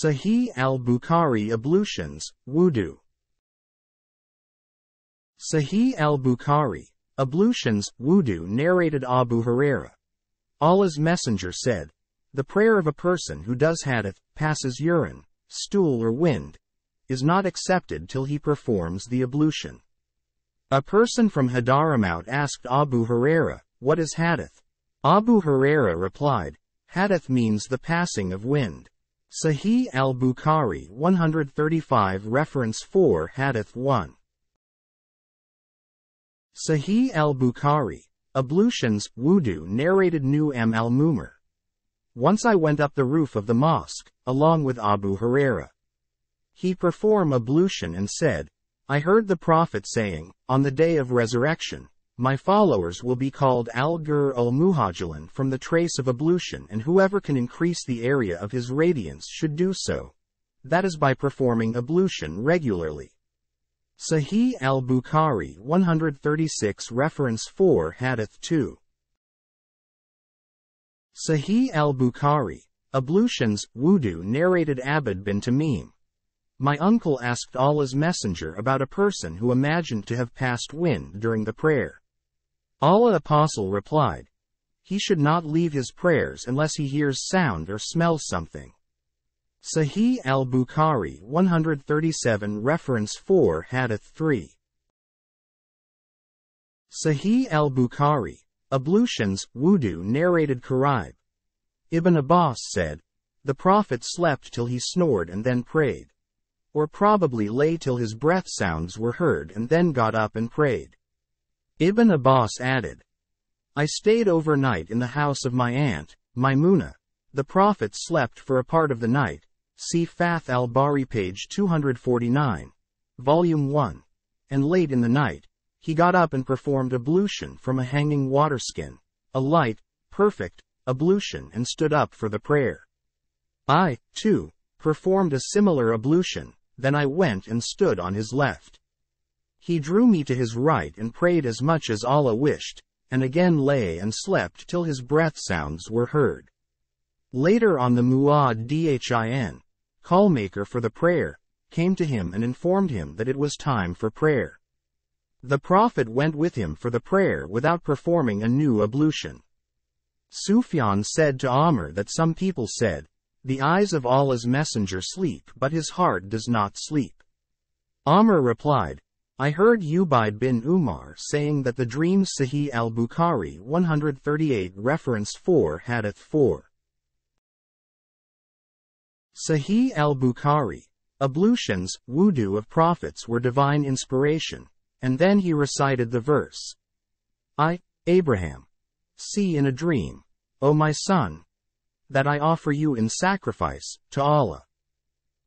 Sahih al-Bukhari Ablutions, Wudu. Sahih al-Bukhari, Ablutions, Wudu narrated Abu Hurairah. Allah's Messenger said, "The prayer of a person who does hadith, passes urine, stool or wind, is not accepted till he performs the ablution." A person from Hadramaut asked Abu Hurairah, "What is hadith?" Abu Hurairah replied, "Hadith means the passing of wind." Sahih al-Bukhari 135 Reference 4 Hadith 1. Sahih al-Bukhari, Ablutions, Wudu narrated Nu'aym al-Mumar. Once I went up the roof of the mosque, along with Abu Hurairah. He performed ablution and said, "I heard the Prophet saying, on the day of resurrection, my followers will be called al-Ghur al-Muhajjalin from the trace of ablution, and whoever can increase the area of his radiance should do so. That is by performing ablution regularly." Sahih al-Bukhari 136 Reference 4 Hadith 2. Sahih al-Bukhari, Ablutions, Wudu narrated Abd bin Tamim. My uncle asked Allah's Messenger about a person who imagined to have passed wind during the prayer. Allah's Apostle replied, "He should not leave his prayers unless he hears sound or smells something." Sahih al-Bukhari 137 Reference 4 Hadith 3. Sahih al-Bukhari, Ablutions, Wudu narrated Quraib. Ibn Abbas said, "The Prophet slept till he snored and then prayed. Or probably lay till his breath sounds were heard and then got up and prayed." Ibn Abbas added, "I stayed overnight in the house of my aunt, Maimuna. The Prophet slept for a part of the night." See Fath al-Bari page 249, Volume 1. "And late in the night, he got up and performed ablution from a hanging waterskin, a light, perfect ablution, and stood up for the prayer. I, too, performed a similar ablution, then I went and stood on his left. He drew me to his right and prayed as much as Allah wished, and again lay and slept till his breath sounds were heard. Later on the muaddin, call-maker for the prayer, came to him and informed him that it was time for prayer. The Prophet went with him for the prayer without performing a new ablution." Sufyan said to Amr that some people said, "The eyes of Allah's Messenger sleep but his heart does not sleep." Amr replied, "I heard Ubayd bin Umar saying that the dreams." Sahih al-Bukhari 138 Reference 4 Hadith 4. Sahih al-Bukhari, Ablutions, Wudu of prophets were divine inspiration, and then he recited the verse, "I, Abraham, see in a dream, O my son, that I offer you in sacrifice to Allah."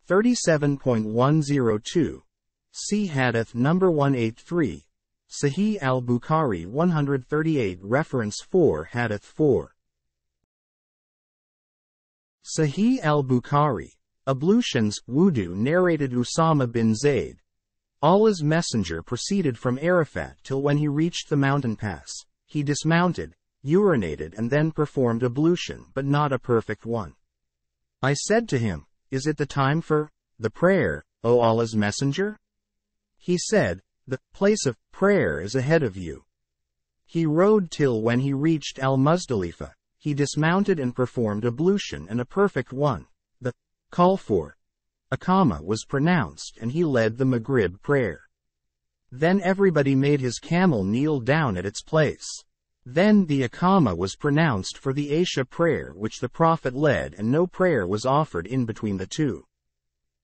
37.102. See Hadith number 183, Sahih al-Bukhari 138 Reference 4 Hadith 4. Sahih al-Bukhari, Ablutions, Wudu narrated Usama bin Zayd. Allah's Messenger proceeded from Arafat till when he reached the mountain pass. He dismounted, urinated and then performed ablution, but not a perfect one. I said to him, "Is it the time for the prayer, O Allah's Messenger?" He said, "The place of prayer is ahead of you." He rode till when he reached al-Muzdalifah. He dismounted and performed ablution, and a perfect one. The call for Iqamah was pronounced and he led the Maghrib prayer. Then everybody made his camel kneel down at its place. Then the Iqamah was pronounced for the Isha prayer which the Prophet led, and no prayer was offered in between the two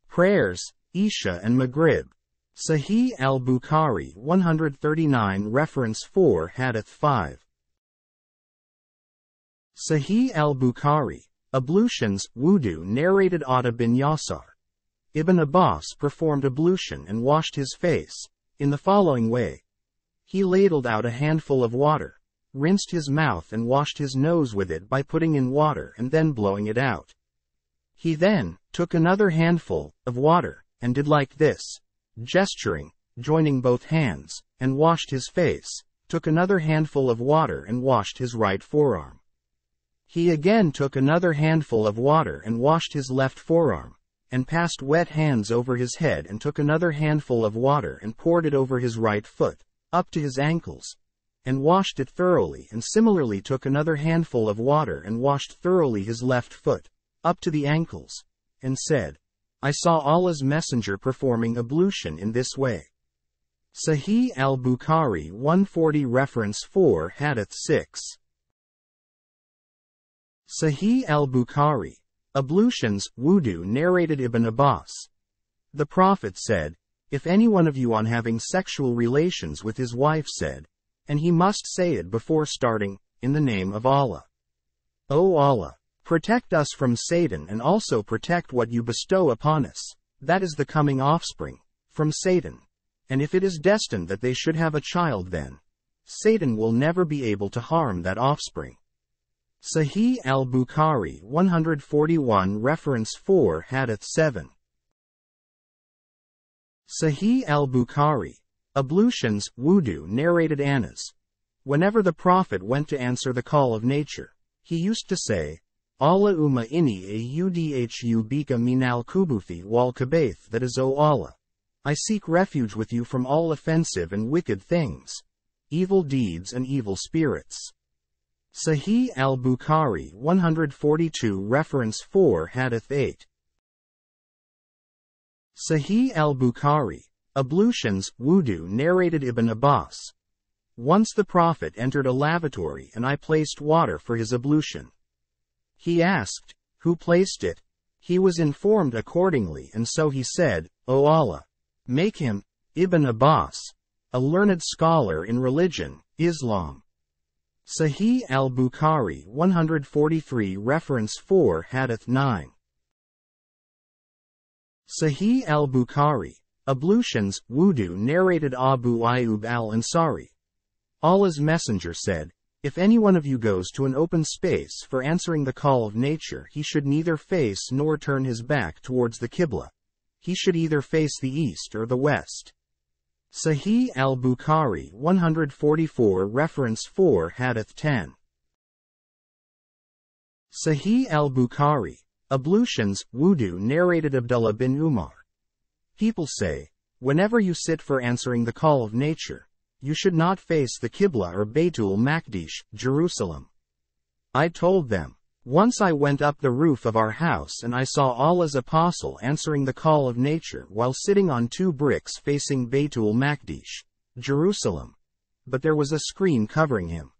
prayers, Isha and Maghrib. Sahih al-Bukhari 139 Reference 4 Hadith 5. Sahih al-Bukhari, Ablutions, Wudu narrated Atta bin Yasar. Ibn Abbas performed ablution and washed his face, in the following way. He ladled out a handful of water, rinsed his mouth and washed his nose with it by putting in water and then blowing it out. He then took another handful of water, and did like this, gesturing, joining both hands, and washed his face, took another handful of water and washed his right forearm. He again took another handful of water and washed his left forearm. and passed wet hands over his head and took another handful of water and poured it over his right foot, up to his ankles, and washed it thoroughly, and similarly took another handful of water and washed thoroughly his left foot, up to the ankles, and said, I saw Allah's Messenger performing ablution in this way. Sahih al-Bukhari 140 Reference 4 Hadith 6. Sahih al-Bukhari, Ablutions, Wudu narrated Ibn Abbas. The Prophet said, if any one of you on having sexual relations with his wife said, and he must say it before starting, in the name of Allah. O Allah, protect us from Satan and also protect what you bestow upon us, that is the coming offspring, from Satan. And if it is destined that they should have a child, then Satan will never be able to harm that offspring. Sahih al-Bukhari 141 Reference 4 Hadith 7. Sahih al-Bukhari, Ablutions, Wudu narrated Anas. Whenever the Prophet went to answer the call of nature, he used to say, Allahumma inni audhu bika minal kubuthi wal kabaith, that is, O Allah, I seek refuge with you from all offensive and wicked things, evil deeds and evil spirits. Sahih al-Bukhari 142 Reference 4 Hadith 8. Sahih al-Bukhari, Ablutions, Wudu narrated Ibn Abbas. Once the Prophet entered a lavatory and I placed water for his ablution. He asked, who placed it? He was informed accordingly, and so he said, O Allah, make him, Ibn Abbas, a learned scholar in religion, Islam. Sahih al-Bukhari 143 Reference 4 Hadith 9. Sahih al-Bukhari, Ablutions, Wudu narrated Abu Ayyub al-Ansari. Allah's Messenger said, if any one of you goes to an open space for answering the call of nature, he should neither face nor turn his back towards the Qibla. He should either face the east or the west. Sahih al-Bukhari 144 Reference 4 Hadith 10. Sahih al-Bukhari, Ablutions, Wudu narrated Abdullah bin Umar. People say, whenever you sit for answering the call of nature, you should not face the Qibla or Baytul Maqdis, Jerusalem. I told them, once I went up the roof of our house and I saw Allah's Apostle answering the call of nature while sitting on 2 bricks facing Baytul Maqdis, Jerusalem. But there was a screen covering him.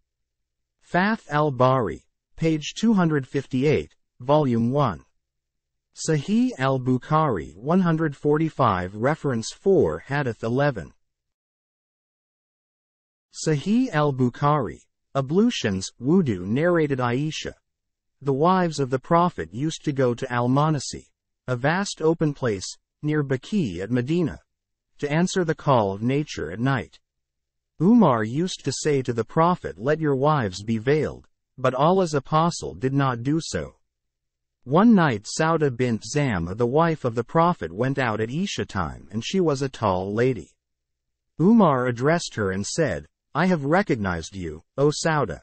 Fath al-Bari, page 258, Volume 1. Sahih al-Bukhari 145 Reference 4 Hadith 11. Sahih al-Bukhari, Ablutions, Wudu narrated Aisha. The wives of the Prophet used to go to Al-Manasi, a vast open place, near Baqi at Medina, to answer the call of nature at night. Umar used to say to the Prophet, let your wives be veiled, but Allah's Apostle did not do so. One night Sauda bint Zam'a, the wife of the Prophet, went out at Isha time, and she was a tall lady. Umar addressed her and said, I have recognized you, O Sauda.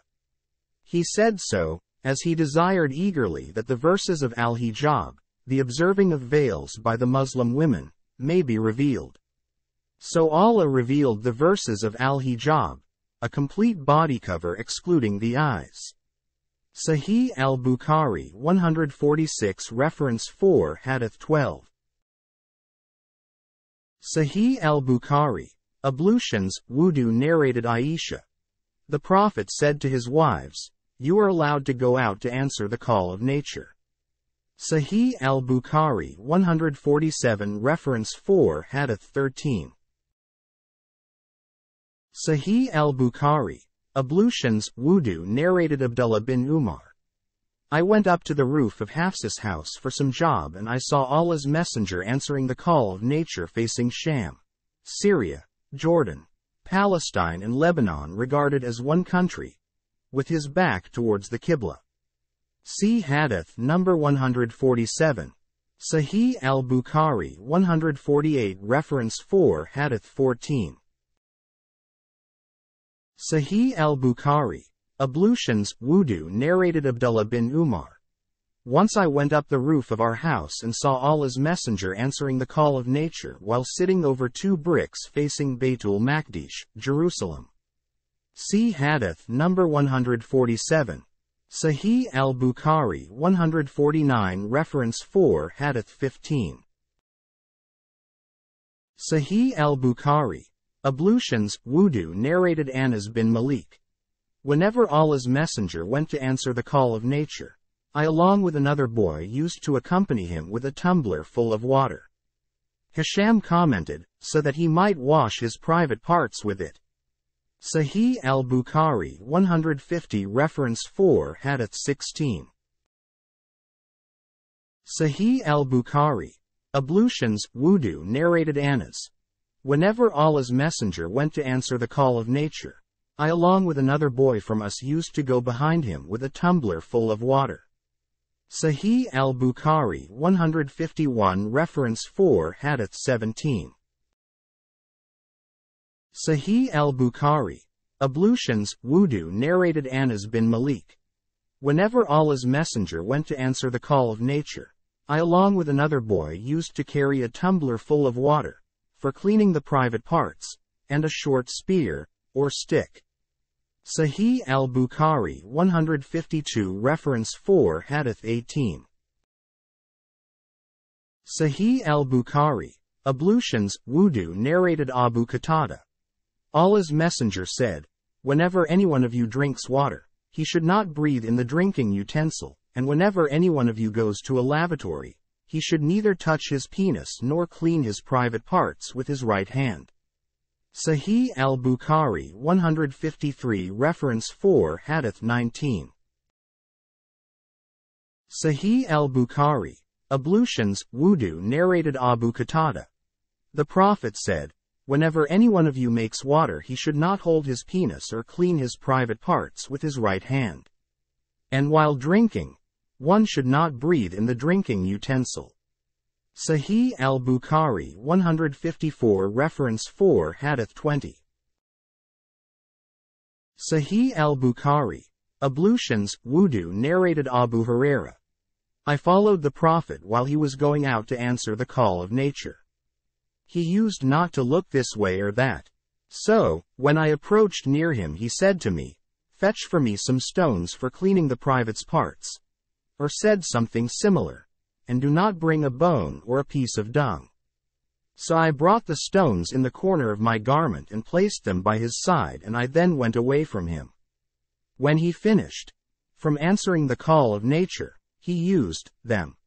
He said so, as he desired eagerly that the verses of al-hijab, the observing of veils by the Muslim women, may be revealed. So Allah revealed the verses of al-hijab, a complete body cover excluding the eyes. Sahih al-Bukhari 146 Reference 4 Hadith 12. Sahih al-Bukhari, Ablutions, Wudu narrated Aisha. The Prophet said to his wives, you are allowed to go out to answer the call of nature. Sahih al-Bukhari 147 Reference 4 Hadith 13. Sahih al-Bukhari, Ablutions, Wudu narrated Abdullah bin Umar. I went up to the roof of Hafs's house for some job and I saw Allah's Messenger answering the call of nature facing Sham, Syria, Jordan, Palestine and Lebanon regarded as one country, with his back towards the Qibla. See Hadith number 147. Sahih al-Bukhari 148 Reference 4 Hadith 14. Sahih al-Bukhari, Ablutions, Wudu narrated Abdullah bin Umar. Once I went up the roof of our house and saw Allah's Messenger answering the call of nature while sitting over 2 bricks facing Baytul Maqdis, Jerusalem. See Hadith number 147. Sahih al-Bukhari 149 reference 4 Hadith 15. Sahih al-Bukhari. Ablutions, Wudu narrated Anas bin Malik. Whenever Allah's Messenger went to answer the call of nature, I along with another boy used to accompany him with a tumbler full of water. Hisham commented, so that he might wash his private parts with it. Sahih al-Bukhari 150 reference 4 Hadith 16. Sahih al-Bukhari. Ablutions, Wudu narrated Anas. Whenever Allah's Messenger went to answer the call of nature, I along with another boy from us used to go behind him with a tumbler full of water. Sahih al-Bukhari 151 reference 4 Hadith 17. Sahih al-Bukhari. Ablutions, Wudu narrated Anas bin Malik. Whenever Allah's Messenger went to answer the call of nature, I along with another boy used to carry a tumbler full of water, for cleaning the private parts, and a short spear, or stick. Sahih al-Bukhari 152 reference 4 Hadith 18. Sahih al-Bukhari. Ablutions, Wudu narrated Abu Qatada. Allah's Messenger said, whenever any one of you drinks water, he should not breathe in the drinking utensil, and whenever any one of you goes to a lavatory, he should neither touch his penis nor clean his private parts with his right hand. Sahih al-Bukhari 153 reference 4 Hadith 19. Sahih al-Bukhari. Ablutions, Wudu narrated Abu Qatada. The Prophet said, whenever any one of you makes water he should not hold his penis or clean his private parts with his right hand. And while drinking, one should not breathe in the drinking utensil. Sahih al-Bukhari 154 reference 4 Hadith 20. Sahih al-Bukhari. Ablutions, Wudu narrated Abu Huraira. I followed the Prophet while he was going out to answer the call of nature. He used not to look this way or that. So, when I approached near him he said to me, fetch for me some stones for cleaning the private's parts. Or said something similar. And do not bring a bone or a piece of dung. So I brought the stones in the corner of my garment and placed them by his side, and I then went away from him. When he finished, from answering the call of nature, he used them.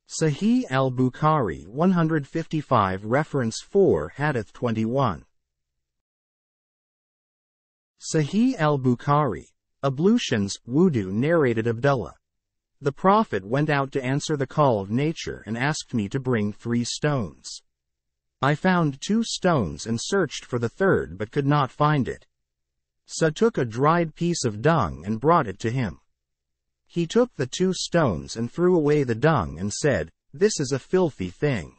Sahih al-Bukhari 155 reference 4 Hadith 21. Sahih al-Bukhari. Ablutions, Wudu narrated Abdullah. The Prophet went out to answer the call of nature and asked me to bring 3 stones. I found 2 stones and searched for the third but could not find it. So took a dried piece of dung and brought it to him. He took the 2 stones and threw away the dung and said, this is a filthy thing.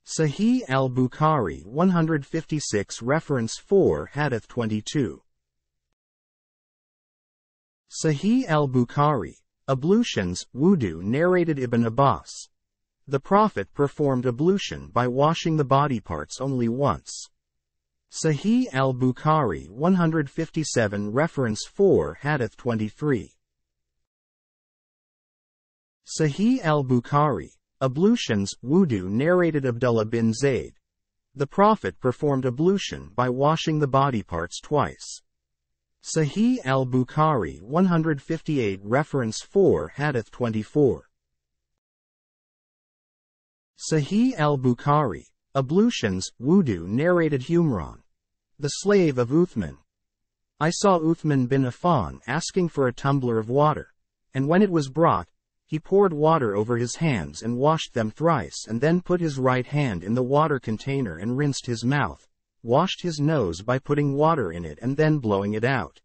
Sahih al-Bukhari 156 reference 4 Hadith 22. Sahih al-Bukhari. Ablutions, Wudu narrated Ibn Abbas. The Prophet performed ablution by washing the body parts only once. Sahih al-Bukhari 157 reference 4 Hadith 23. Sahih al-Bukhari. Ablutions, Wudu narrated Abdullah bin Zayd. The Prophet performed ablution by washing the body parts twice. Sahih al-Bukhari 158 reference 4 Hadith 24. Sahih al-Bukhari. Ablutions, Wudu narrated Humran. The slave of Uthman. I saw Uthman bin Affan asking for a tumbler of water, and when it was brought, he poured water over his hands and washed them thrice and then put his right hand in the water container and rinsed his mouth, washed his nose by putting water in it and then blowing it out.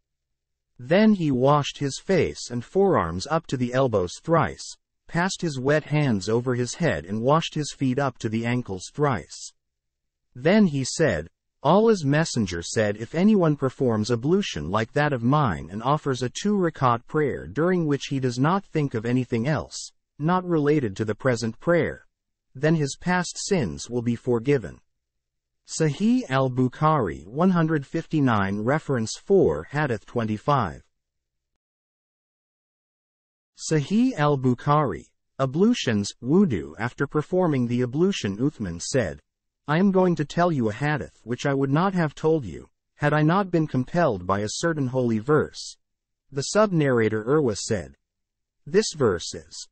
Then he washed his face and forearms up to the elbows thrice, passed his wet hands over his head and washed his feet up to the ankles thrice. Then he said, Allah's Messenger said, if anyone performs ablution like that of mine and offers a 2 rakat prayer during which he does not think of anything else, not related to the present prayer, then his past sins will be forgiven. Sahih al-Bukhari 159 Reference 4 Hadith 25. Sahih al-Bukhari, Ablutions, Wudu. After performing the ablution, Uthman said, I am going to tell you a hadith which I would not have told you, had I not been compelled by a certain holy verse. The sub-narrator Urwa said, this verse is,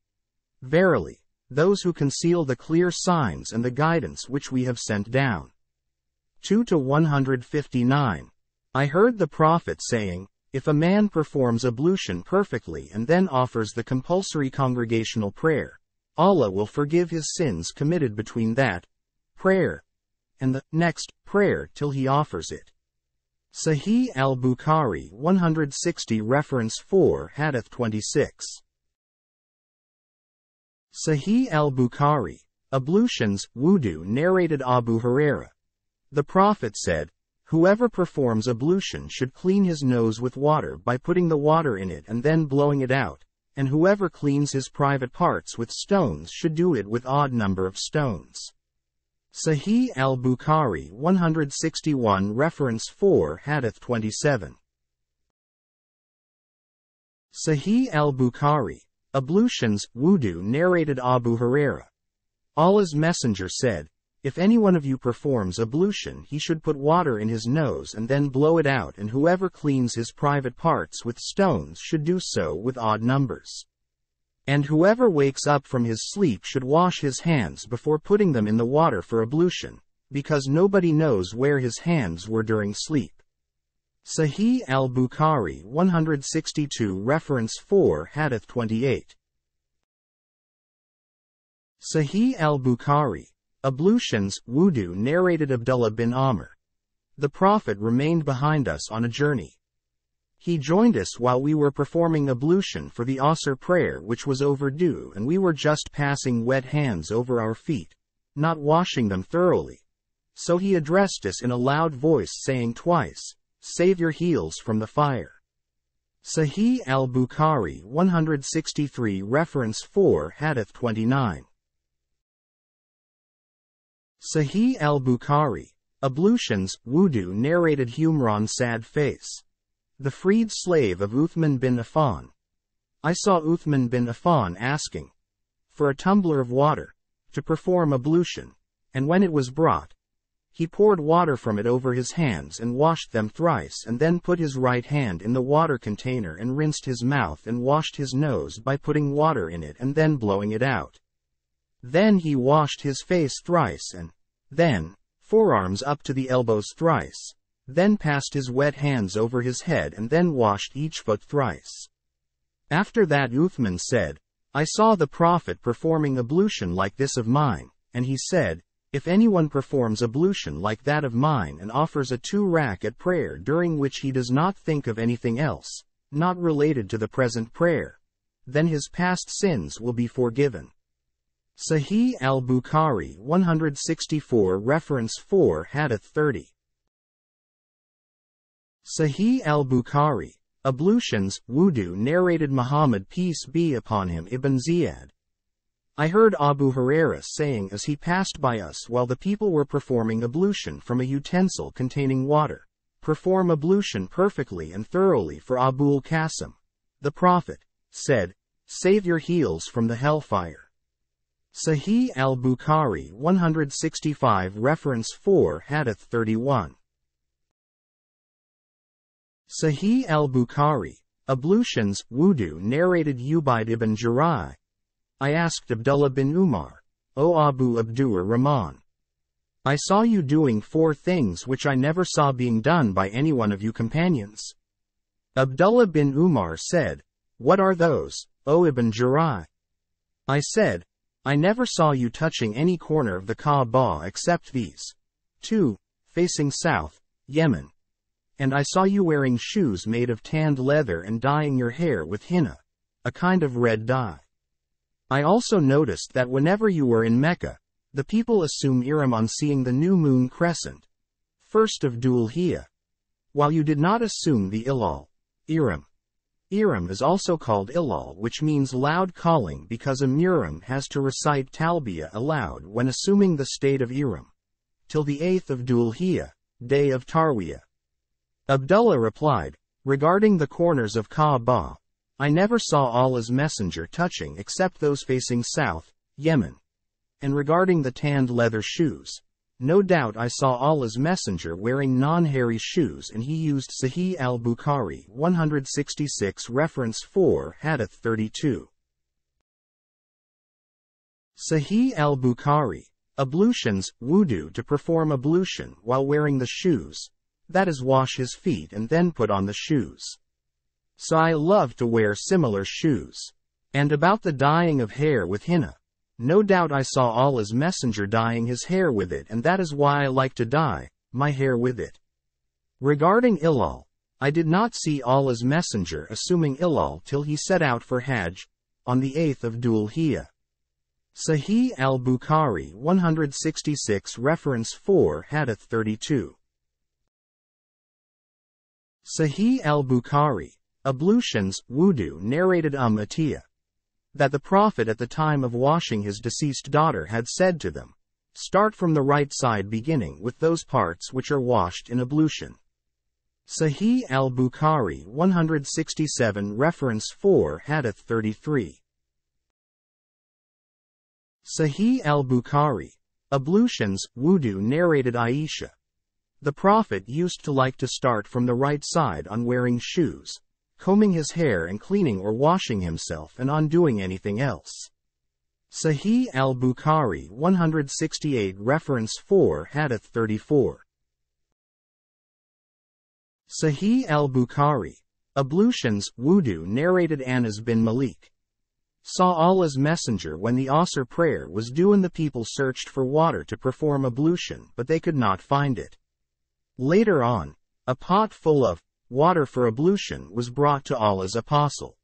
Verily, those who conceal the clear signs and the guidance which we have sent down. 2-159. I heard the Prophet saying, if a man performs ablution perfectly and then offers the compulsory congregational prayer, Allah will forgive his sins committed between that prayer and the next prayer till he offers it. Sahih al-Bukhari 160 Reference 4 Hadith 26. Sahih al-Bukhari, Ablutions, Wudu. Narrated Abu Hurairah. The Prophet said, whoever performs ablution should clean his nose with water by putting the water in it and then blowing it out, and whoever cleans his private parts with stones should do it with odd number of stones. Sahih al-Bukhari 161 Reference 4 Hadith 27. Sahih al-Bukhari, Ablutions, Wudu. Narrated Abu Hurairah. Allah's Messenger said, if any one of you performs ablution, he should put water in his nose and then blow it out, and whoever cleans his private parts with stones should do so with odd numbers. And whoever wakes up from his sleep should wash his hands before putting them in the water for ablution, because nobody knows where his hands were during sleep. Sahih al-Bukhari 162 Reference 4 Hadith 28. Sahih al-Bukhari, Ablutions, Wudu. Narrated Abdullah bin Amr. The Prophet remained behind us on a journey. He joined us while we were performing ablution for the Asr prayer, which was overdue, and we were just passing wet hands over our feet, not washing them thoroughly. So he addressed us in a loud voice, saying twice, save your heels from the fire. Sahih al-Bukhari 163 Reference 4 Hadith 29. Sahih al-Bukhari, Ablutions, Wudu. Narrated Humran Sad Face. The freed slave of Uthman bin Affan. I saw Uthman bin Affan asking for a tumbler of water to perform ablution, and when it was brought, he poured water from it over his hands and washed them thrice, and then put his right hand in the water container and rinsed his mouth and washed his nose by putting water in it and then blowing it out. Then he washed his face thrice and then forearms up to the elbows thrice, then passed his wet hands over his head and then washed each foot thrice. After that Uthman said, I saw the Prophet performing ablution like this of mine, and he said, if anyone performs ablution like that of mine and offers a 2-rakat prayer during which he does not think of anything else, not related to the present prayer, then his past sins will be forgiven. Sahih al-Bukhari 164 Reference 4 Hadith 30. Sahih al-Bukhari, Ablutions, Wudu. Narrated Muhammad peace be upon him ibn Ziyad. I heard Abu Hurairah saying as he passed by us while the people were performing ablution from a utensil containing water, perform ablution perfectly and thoroughly for Abul Qasim. The Prophet said, save your heels from the hellfire. Sahih al-Bukhari 165 Reference 4 Hadith 31. Sahih al-Bukhari, Ablutions, Wudu. Narrated Ubayd ibn Jarrah. I asked Abdullah bin Umar, O Abu Abdur Rahman, I saw you doing 4 things which I never saw being done by any one of you companions. Abdullah bin Umar said, what are those, O Ibn Jarrah? I said, I never saw you touching any corner of the Kaaba except these 2, facing south, Yemen. And I saw you wearing shoes made of tanned leather and dyeing your hair with henna, a kind of red dye. I also noticed that whenever you were in Mecca, the people assume ihram on seeing the new moon crescent. first of Dhul Hijjah. While you did not assume the Ilal. Iram. Iram is also called Ilal, which means loud calling, because a Muhrim has to recite Talbiyah aloud when assuming the state of Iram. Till the 8th of Dhul Hijjah, day of Tarwiyah. Abdullah replied, regarding the corners of Kaaba, I never saw Allah's messenger touching except those facing south, Yemen. And regarding the tanned leather shoes, no doubt I saw Allah's messenger wearing non-hairy shoes, and he used Sahih al-Bukhari 166 reference 4 Hadith 32. Sahih al-Bukhari. Ablutions, wudu, to perform ablution while wearing the shoes, that is, wash his feet and then put on the shoes. So I love to wear similar shoes. And about the dyeing of hair with henna, no doubt I saw Allah's messenger dyeing his hair with it, and that is why I like to dye my hair with it. Regarding Ilal, I did not see Allah's messenger assuming Ilal till he set out for Hajj, on the 8th of Dhul Hijjah. Sahih al-Bukhari 166 reference 4 Hadith 32. Sahih al-Bukhari. Ablutions, wudu, narrated Atiyah, that the Prophet at the time of washing his deceased daughter had said to them, start from the right side, beginning with those parts which are washed in ablution. Sahih al-Bukhari 167 reference 4 Hadith 33. Sahih al-Bukhari. Ablutions, wudu, narrated Aisha. The Prophet used to like to start from the right side on wearing shoes, combing his hair and cleaning or washing himself, and on doing anything else. Sahih al-Bukhari 168 reference 4 Hadith 34. Sahih al-Bukhari. Ablutions, wudu, narrated Anas bin Malik. Saw Allah's messenger when the Asr prayer was due and the people searched for water to perform ablution, but they could not find it. Later on, a pot full of water for ablution was brought to Allah's apostle.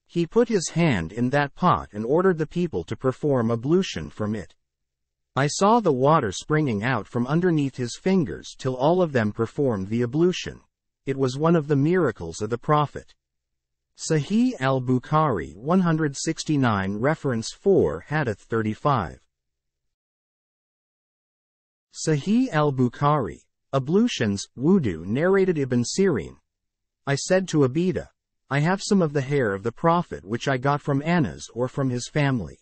He put his hand in that pot and ordered the people to perform ablution from it. I saw the water springing out from underneath his fingers till all of them performed the ablution. It was one of the miracles of the Prophet. Sahih al-Bukhari 169 reference 4 Hadith 35. Sahih al-Bukhari. Ablutions, wudu, narrated Ibn Sirin. I said to Abida, I have some of the hair of the Prophet which I got from Anas or from his family.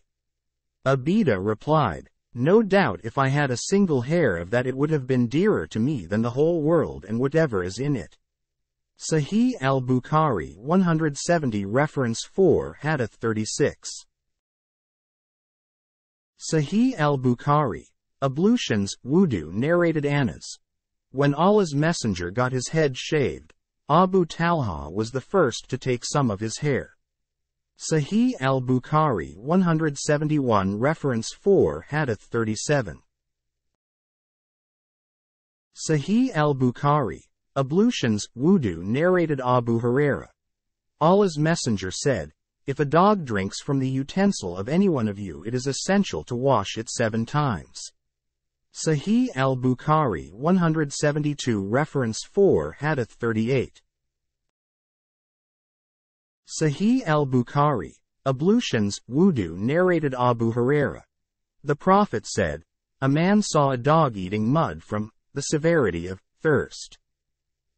Abida replied, no doubt if I had a single hair of that it would have been dearer to me than the whole world and whatever is in it. Sahih al-Bukhari 170 reference 4 Hadith 36. Sahih al-Bukhari. Ablutions, wudu, narrated Anas. When Allah's messenger got his head shaved, Abu Talha was the first to take some of his hair. Sahih al-Bukhari 171 reference 4 Hadith 37. Sahih al-Bukhari. Ablutions, wudu, narrated Abu Hurairah. Allah's messenger said, if a dog drinks from the utensil of any one of you, it is essential to wash it 7 times. Sahih al-Bukhari 172 reference 4 Hadith 38. Sahih al-Bukhari. Ablutions, wudu, narrated Abu Hurairah. The Prophet said, a man saw a dog eating mud from the severity of thirst.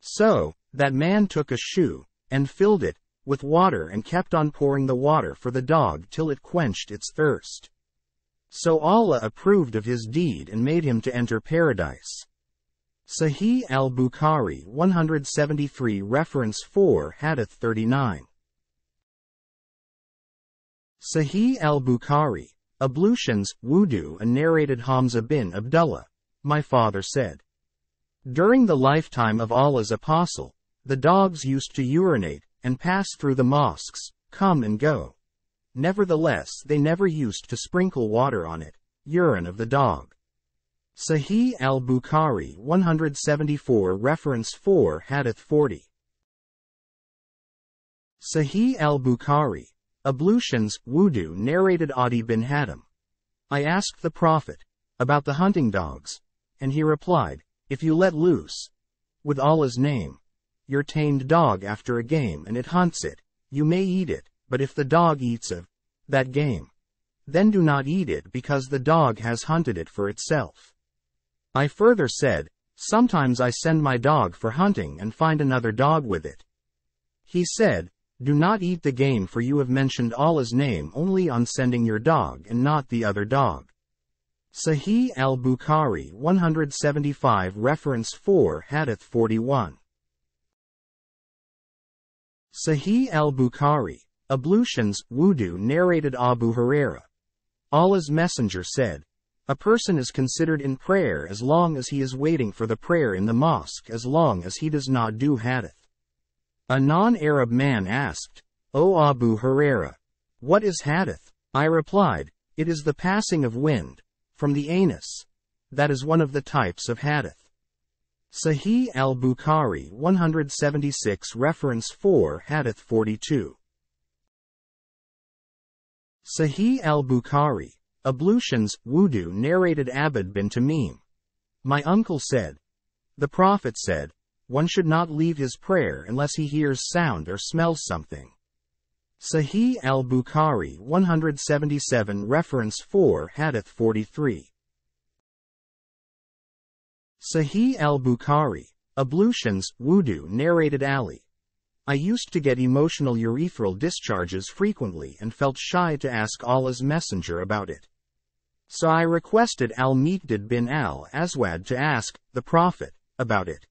So, that man took a shoe, and filled it with water and kept on pouring the water for the dog till it quenched its thirst. So Allah approved of his deed and made him to enter paradise. Sahih al-Bukhari 173 reference 4 Hadith 39. Sahih al-Bukhari. Ablutions, wudu, and narrated Hamza bin Abdullah. My father said, during the lifetime of Allah's apostle, the dogs used to urinate and pass through the mosques, come and go. Nevertheless, they never used to sprinkle water on it, urine of the dog. Sahih al-Bukhari 174 reference 4 Hadith 40. Sahih al-Bukhari. Ablutions, wudu, narrated Adi bin Hatim. I asked the Prophet about the hunting dogs, and he replied, If you let loose, with Allah's name, your tamed dog after a game and it hunts it, you may eat it, but if the dog eats of that game, then do not eat it because the dog has hunted it for itself. I further said, sometimes I send my dog for hunting and find another dog with it. He said, do not eat the game for you have mentioned Allah's name only on sending your dog and not the other dog. Sahih al-Bukhari 175 Reference 4 Hadith 41. Sahih al-Bukhari, Ablutions, Wudu narrated Abu Huraira. Allah's Messenger said, a person is considered in prayer as long as he is waiting for the prayer in the mosque as long as he does not do hadith. A non-Arab man asked, O Abu Huraira, what is hadith? I replied, it is the passing of wind, from the anus. That is one of the types of hadith. Sahih al-Bukhari 176 Reference 4 Hadith 42. Sahih al-Bukhari, Ablutions, Wudu narrated Abd bin Tamim. My uncle said, the Prophet said, one should not leave his prayer unless he hears sound or smells something. Sahih al-Bukhari 177 Reference 4 Hadith 43. Sahih al-Bukhari, Ablutions, Wudu narrated Ali. I used to get emotional urethral discharges frequently and felt shy to ask Allah's Messenger about it. So I requested al-Miqdad bin al-Aswad to ask the Prophet about it.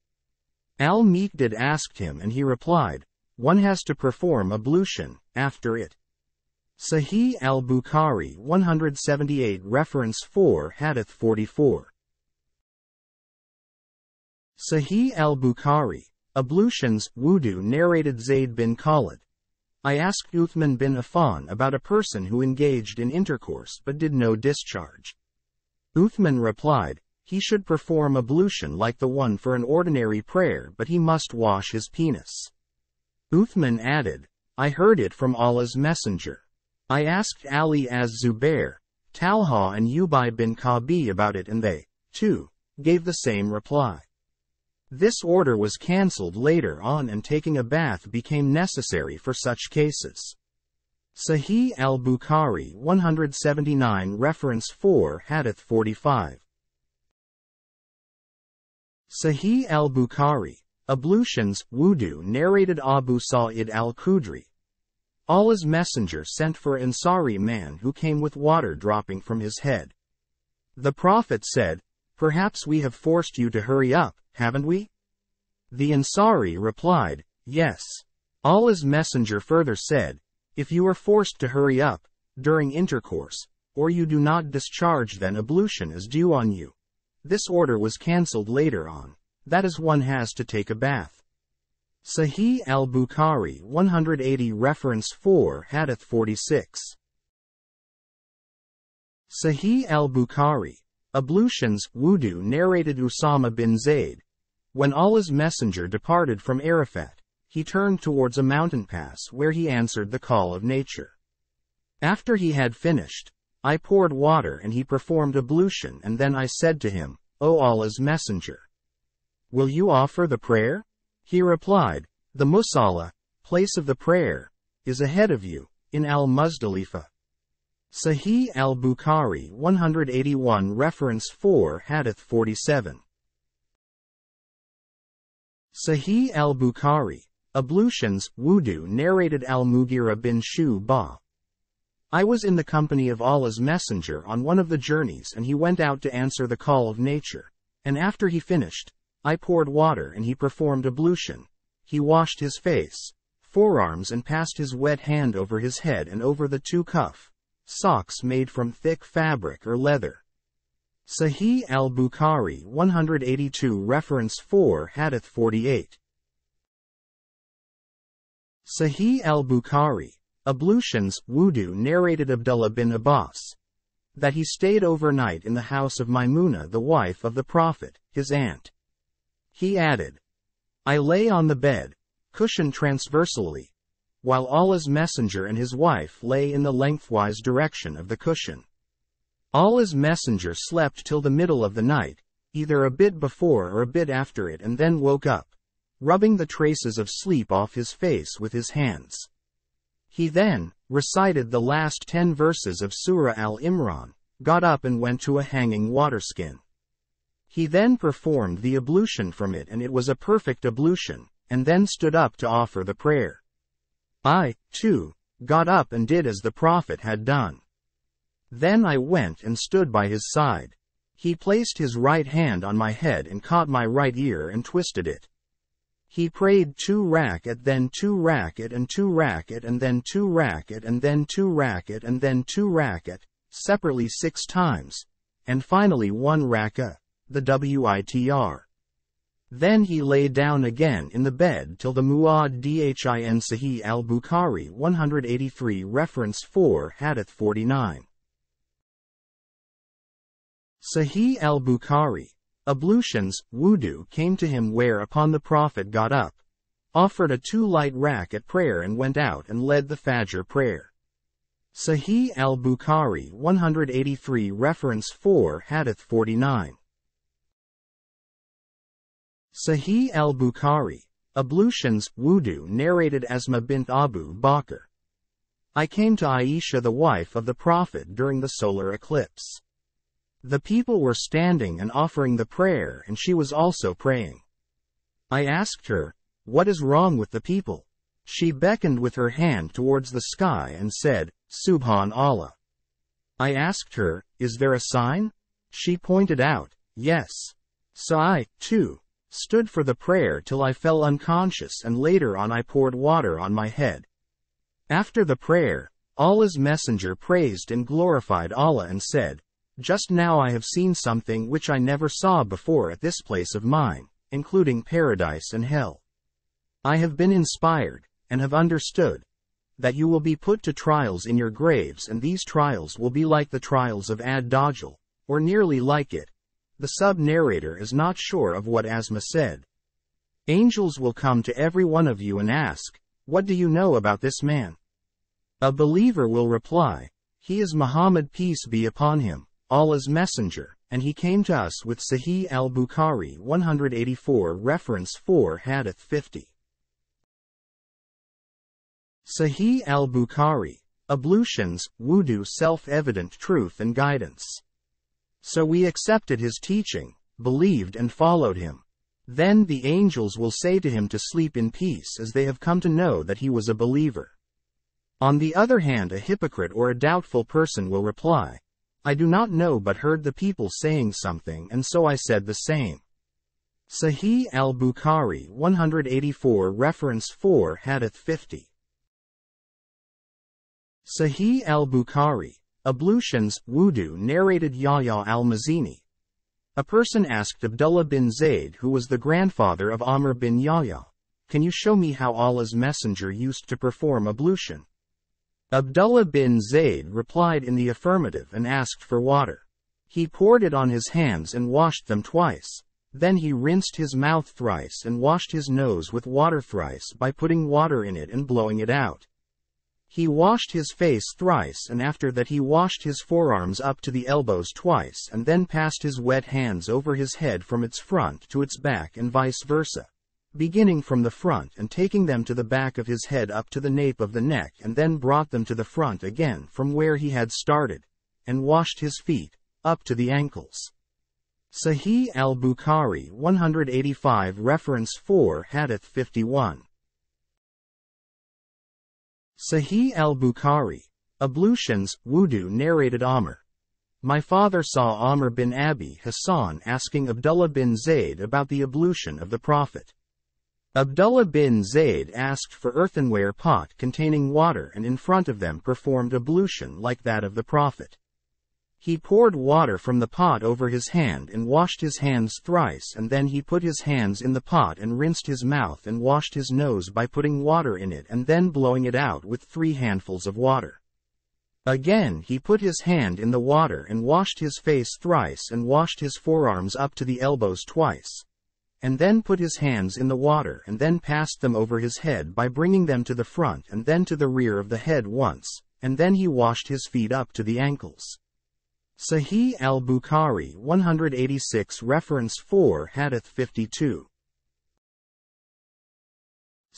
Al-Miqdad asked him and he replied, one has to perform ablution after it. Sahih al-Bukhari 178 Reference 4 Hadith 44. Sahih al-Bukhari, Ablutions, Wudu narrated Zayd bin Khalid. I asked Uthman bin Affan about a person who engaged in intercourse but did no discharge. Uthman replied, he should perform ablution like the one for an ordinary prayer but he must wash his penis. Uthman added, I heard it from Allah's Messenger. I asked Ali as Zubair, Talha and Ubay bin Kabi about it and they, too, gave the same reply. This order was cancelled later on and taking a bath became necessary for such cases. Sahih al-Bukhari 179 Reference 4 Hadith 45. Sahih al-Bukhari, Ablutions, Wudu narrated Abu Sa'id al-Khudri. Allah's Messenger sent for an Ansari man who came with water dropping from his head. The Prophet said, perhaps we have forced you to hurry up, haven't we? The Ansari replied, yes. Allah's Messenger further said, if you are forced to hurry up, during intercourse, or you do not discharge then ablution is due on you. This order was cancelled later on, that is one has to take a bath. Sahih al-Bukhari 180 Reference 4 Hadith 46. Sahih al-Bukhari, Ablutions, Wudu narrated Usama bin Zayd. When Allah's Messenger departed from Arafat, he turned towards a mountain pass where he answered the call of nature. After he had finished, I poured water and he performed ablution and then I said to him, O Allah's Messenger, will you offer the prayer? He replied, the Musalla, place of the prayer, is ahead of you, in al-Muzdalifa. Sahih al-Bukhari 181 Reference 4 Hadith 47. Sahih al-Bukhari, Ablutions, Wudu narrated al-Mughira bin Shu'bah. I was in the company of Allah's Messenger on one of the journeys and he went out to answer the call of nature, and after he finished, I poured water and he performed ablution. He washed his face, forearms and passed his wet hand over his head and over the two socks made from thick fabric or leather. Sahih al-Bukhari 182 Reference 4 Hadith 48. Sahih al-Bukhari, Ablutions, Wudu narrated Abdullah bin Abbas. That he stayed overnight in the house of Maimuna the wife of the Prophet, his aunt. He added, I lay on the bed, cushioned transversally, while Allah's Messenger and his wife lay in the lengthwise direction of the cushion. Allah's Messenger slept till the middle of the night, either a bit before or a bit after it, and then woke up, rubbing the traces of sleep off his face with his hands. He then recited the last 10 verses of Surah Al-Imran, got up and went to a hanging waterskin. He then performed the ablution from it, and it was a perfect ablution, and then stood up to offer the prayer. I, too, got up and did as the Prophet had done. Then I went and stood by his side. He placed his right hand on my head and caught my right ear and twisted it. He prayed 2 rakat, then 2 rakat, and 2 rakat, and then 2 rakat, and then 2 rakat, and then 2 rakat, separately 6 times, and finally 1 rakah, the witr. Then he lay down again in the bed till the muaddin. Sahih al-Bukhari 183 reference 4 Hadith 49. Sahih al-Bukhari. Ablutions, Wudu came to him, whereupon the Prophet got up, offered a 2 light rakat prayer and went out and led the Fajr prayer. Sahih al-Bukhari 183 reference 4 Hadith 49. Sahih al-Bukhari. Ablutions, Wudu narrated Asma bint Abu Bakr. I came to Aisha, the wife of the Prophet, during the solar eclipse. The people were standing and offering the prayer, and she was also praying. I asked her, "What is wrong with the people?" She beckoned with her hand towards the sky and said, "Subhanallah." I asked her, "Is there a sign?" She pointed out, "Yes." So I, too, stood for the prayer till I fell unconscious, and later on I poured water on my head. After the prayer, Allah's Messenger praised and glorified Allah and said, "Just now I have seen something which I never saw before at this place of mine, including paradise and hell. I have been inspired, and have understood, that you will be put to trials in your graves, and these trials will be like the trials of Ad-Dajjal, or nearly like it." The sub-narrator is not sure of what Asma said. Angels will come to every one of you and ask, "What do you know about this man?" A believer will reply, "He is Muhammad, peace be upon him, Allah's messenger, and he came to us with Sahih al-Bukhari 184 reference 4 Hadith 50. Sahih al-Bukhari. Ablutions, Wudu self-evident truth and guidance. So we accepted his teaching, believed and followed him. Then the angels will say to him to sleep in peace, as they have come to know that he was a believer. On the other hand, a hypocrite or a doubtful person will reply, "I do not know, but heard the people saying something, and so I said the same." Sahih al-Bukhari 184 reference 4 Hadith 50. Sahih al-Bukhari. Ablutions, Wudu narrated Yahya al-Mazini. A person asked Abdullah bin Zayd, who was the grandfather of Amr bin Yahya, "Can you show me how Allah's Messenger used to perform ablution?" Abdullah bin Zayd replied in the affirmative and asked for water. He poured it on his hands and washed them twice. Then he rinsed his mouth thrice and washed his nose with water thrice by putting water in it and blowing it out. He washed his face thrice, and after that he washed his forearms up to the elbows twice, and then passed his wet hands over his head from its front to its back and vice versa, beginning from the front and taking them to the back of his head up to the nape of the neck, and then brought them to the front again from where he had started, and washed his feet, up to the ankles. Sahih al-Bukhari 185 reference 4 Hadith 51. Sahih al-Bukhari. Ablutions, Wudu narrated Amr. My father saw Amr bin Abi Hassan asking Abdullah bin Zayd about the ablution of the Prophet. Abdullah bin Zayd asked for earthenware pot containing water, and in front of them performed ablution like that of the Prophet. He poured water from the pot over his hand and washed his hands thrice, and then he put his hands in the pot and rinsed his mouth and washed his nose by putting water in it and then blowing it out with 3 handfuls of water. Again he put his hand in the water and washed his face thrice and washed his forearms up to the elbows twice, and then put his hands in the water and then passed them over his head by bringing them to the front and then to the rear of the head once, and then he washed his feet up to the ankles. Sahih al-Bukhari 186 Reference 4 Hadith 52.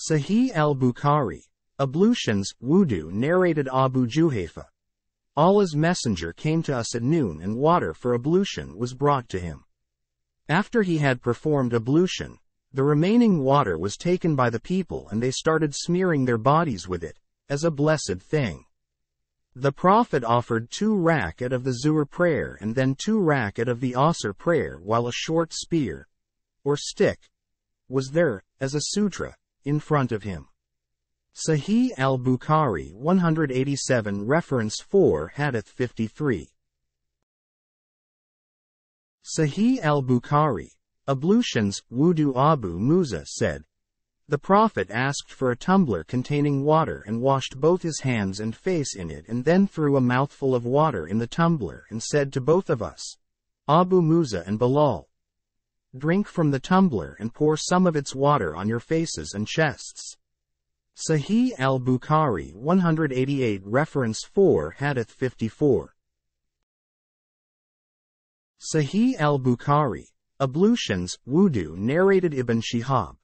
Sahih al-Bukhari. Ablutions, Wudu narrated Abu Juhayfa. Allah's messenger came to us at noon and water for ablution was brought to him. After he had performed ablution, the remaining water was taken by the people and they started smearing their bodies with it, as a blessed thing. The Prophet offered 2 rakat of the Zuhr prayer and then 2 rakat of the Asr prayer while a short spear, or stick, was there, as a sutra, in front of him. Sahih al-Bukhari 187 Reference 4 Hadith 53. Sahih al-Bukhari. Ablutions, Wudu Abu Musa said, the Prophet asked for a tumbler containing water and washed both his hands and face in it and then threw a mouthful of water in the tumbler and said to both of us, Abu Musa and Bilal, drink from the tumbler and pour some of its water on your faces and chests. Sahih al-Bukhari 188 Reference 4 Hadith 54. Sahih al-Bukhari. Ablutions, Wudu narrated Ibn Shihab.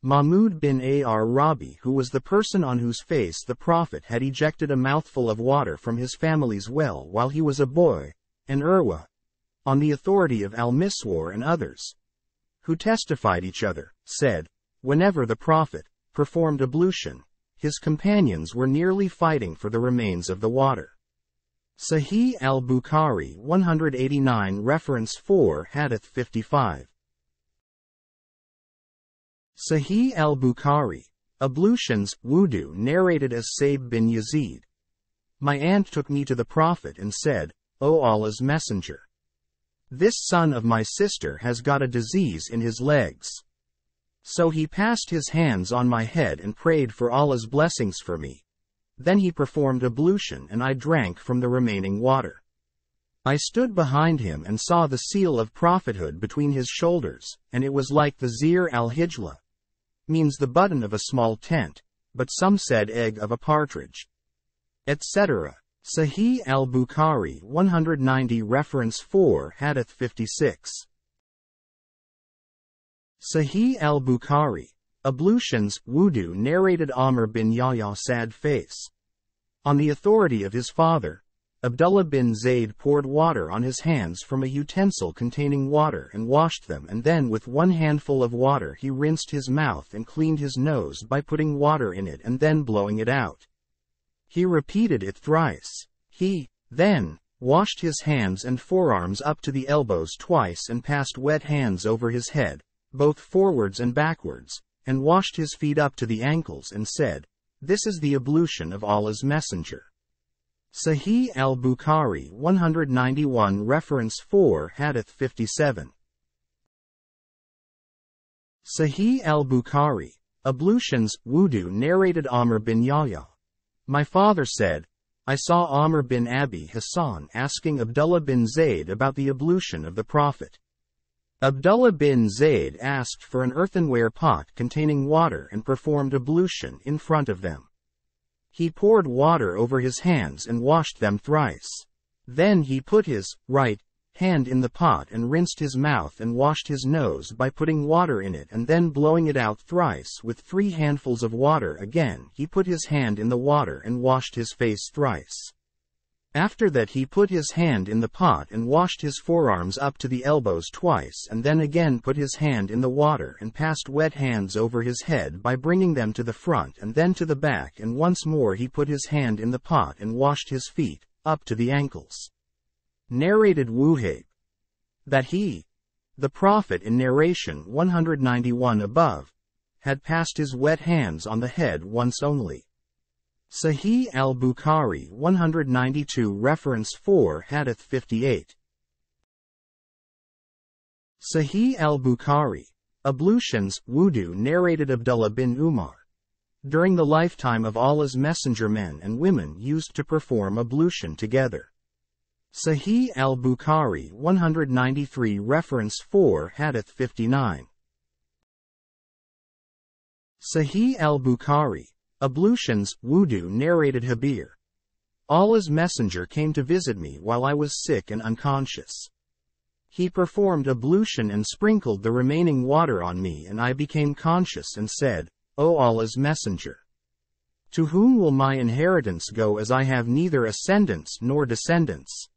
Mahmud bin Rabi, who was the person on whose face the Prophet had ejected a mouthful of water from his family's well while he was a boy, and Urwa, on the authority of al-Miswar and others, who testified each other, said, whenever the Prophet performed ablution, his companions were nearly fighting for the remains of the water. Sahih al-Bukhari 189 Reference 4 Hadith 55. Sahih al-Bukhari. Ablutions, Wudu narrated as Saib bin Yazid. My aunt took me to the Prophet and said, O Allah's Messenger, this son of my sister has got a disease in his legs. So he passed his hands on my head and prayed for Allah's blessings for me. Then he performed ablution and I drank from the remaining water. I stood behind him and saw the seal of prophethood between his shoulders, and it was like the Zir al-Hijla, means the button of a small tent, but some said egg of a partridge, etc. Sahih al-Bukhari 190 Reference 4 Hadith 56. Sahih al-Bukhari. Ablutions, Wudu narrated Amr bin Yahya sad face. On the authority of his father, Abdullah bin Zayd poured water on his hands from a utensil containing water and washed them, and then with 1 handful of water he rinsed his mouth and cleaned his nose by putting water in it and then blowing it out. He repeated it thrice. He, then, washed his hands and forearms up to the elbows twice and passed wet hands over his head, both forwards and backwards, and washed his feet up to the ankles and said, this is the ablution of Allah's Messenger. Sahih al-Bukhari 191 Reference 4 Hadith 57. Sahih al-Bukhari. Ablutions, Wudu narrated Amr bin Yahya. My father said, I saw Amr bin Abi Hassan asking Abdullah bin Zayd about the ablution of the Prophet. Abdullah bin Zayd asked for an earthenware pot containing water and performed ablution in front of them. He poured water over his hands and washed them thrice. Then he put his right hand in the pot and rinsed his mouth and washed his nose by putting water in it and then blowing it out thrice with 3 handfuls of water. Again he put his hand in the water and washed his face thrice. After that he put his hand in the pot and washed his forearms up to the elbows twice and then again put his hand in the water and passed wet hands over his head by bringing them to the front and then to the back, and once more he put his hand in the pot and washed his feet, up to the ankles. Narrated Wuhayb. That he, the Prophet in narration 191 above, had passed his wet hands on the head once only. Sahih al-Bukhari 192 Reference 4 Hadith 58. Sahih al-Bukhari. Ablutions, Wudu narrated Abdullah bin Umar. During the lifetime of Allah's Messenger, men and women used to perform ablution together. Sahih al-Bukhari 193 Reference 4 Hadith 59. Sahih al-Bukhari. Ablutions, Wudu narrated Habir. Allah's messenger came to visit me while I was sick and unconscious. He performed ablution and sprinkled the remaining water on me, and I became conscious and said, O Allah's messenger, to whom will my inheritance go, as I have neither ascendants nor descendants?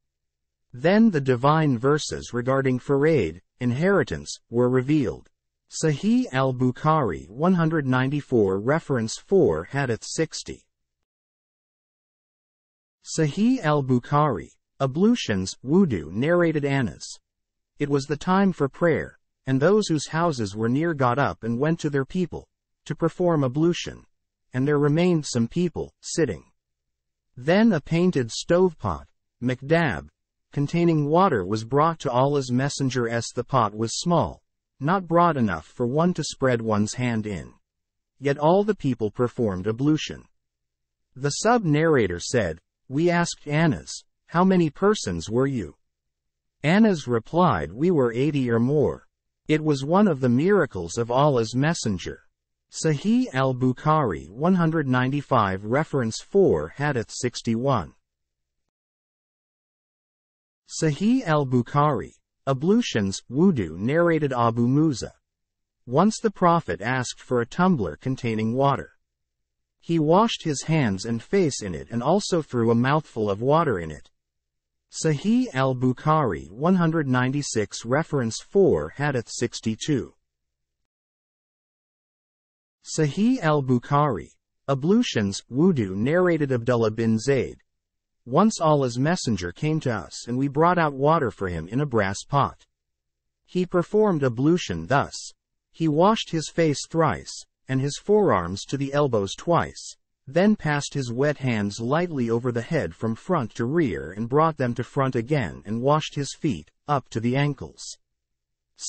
Then the divine verses regarding faraid, inheritance, were revealed. Sahih al-Bukhari 194 reference 4 Hadith 60. Sahih al-Bukhari, Ablutions, Wudu narrated Anas. It was the time for prayer, and those whose houses were near got up and went to their people, to perform ablution, and there remained some people, sitting. Then a painted stovepat, mikdab, containing water was brought to Allah's messenger. The pot was small, not broad enough for one to spread one's hand in. Yet all the people performed ablution. The sub-narrator said, We asked Anas, how many persons were you? Anas replied, We were 80 or more. It was one of the miracles of Allah's messenger. Sahih al-Bukhari 195 reference 4 Hadith 61. Sahih al-Bukhari, Ablutions, Wudu narrated Abu Musa. Once the Prophet asked for a tumbler containing water. He washed his hands and face in it and also threw a mouthful of water in it. Sahih al-Bukhari 196 reference 4 Hadith 62. Sahih al-Bukhari, Ablutions, Wudu narrated Abdullah bin Zayd. Once Allah's messenger came to us and we brought out water for him in a brass pot. He performed ablution thus. He washed his face thrice, and his forearms to the elbows twice, then passed his wet hands lightly over the head from front to rear and brought them to front again and washed his feet, up to the ankles.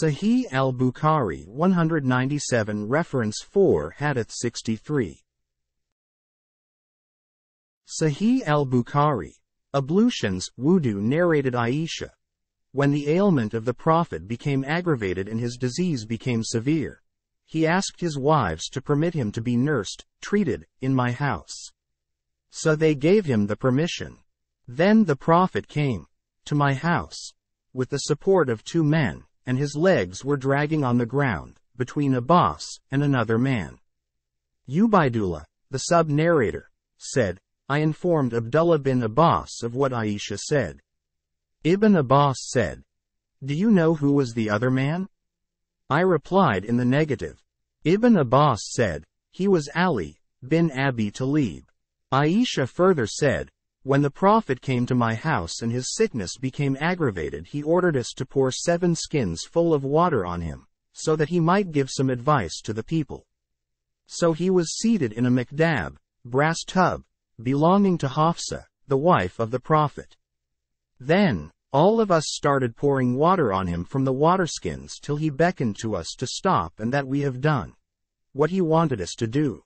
Sahih al-Bukhari 197 reference 4 Hadith 63. Sahih al-Bukhari, Ablutions, Wudu narrated Aisha. When the ailment of the Prophet became aggravated and his disease became severe, he asked his wives to permit him to be nursed, treated, in my house. So they gave him the permission. Then the Prophet came to my house with the support of 2 men, and his legs were dragging on the ground, between Abbas and another man. Ubaidullah, the sub-narrator, said, I informed Abdullah bin Abbas of what Aisha said. Ibn Abbas said, Do you know who was the other man? I replied in the negative. Ibn Abbas said, He was Ali bin Abi Talib. Aisha further said, When the Prophet came to my house and his sickness became aggravated, he ordered us to pour 7 skins full of water on him, so that he might give some advice to the people. So he was seated in a mikdab, brass tub, belonging to Hafsa, the wife of the Prophet. Then, all of us started pouring water on him from the waterskins till he beckoned to us to stop, and that we have done what he wanted us to do.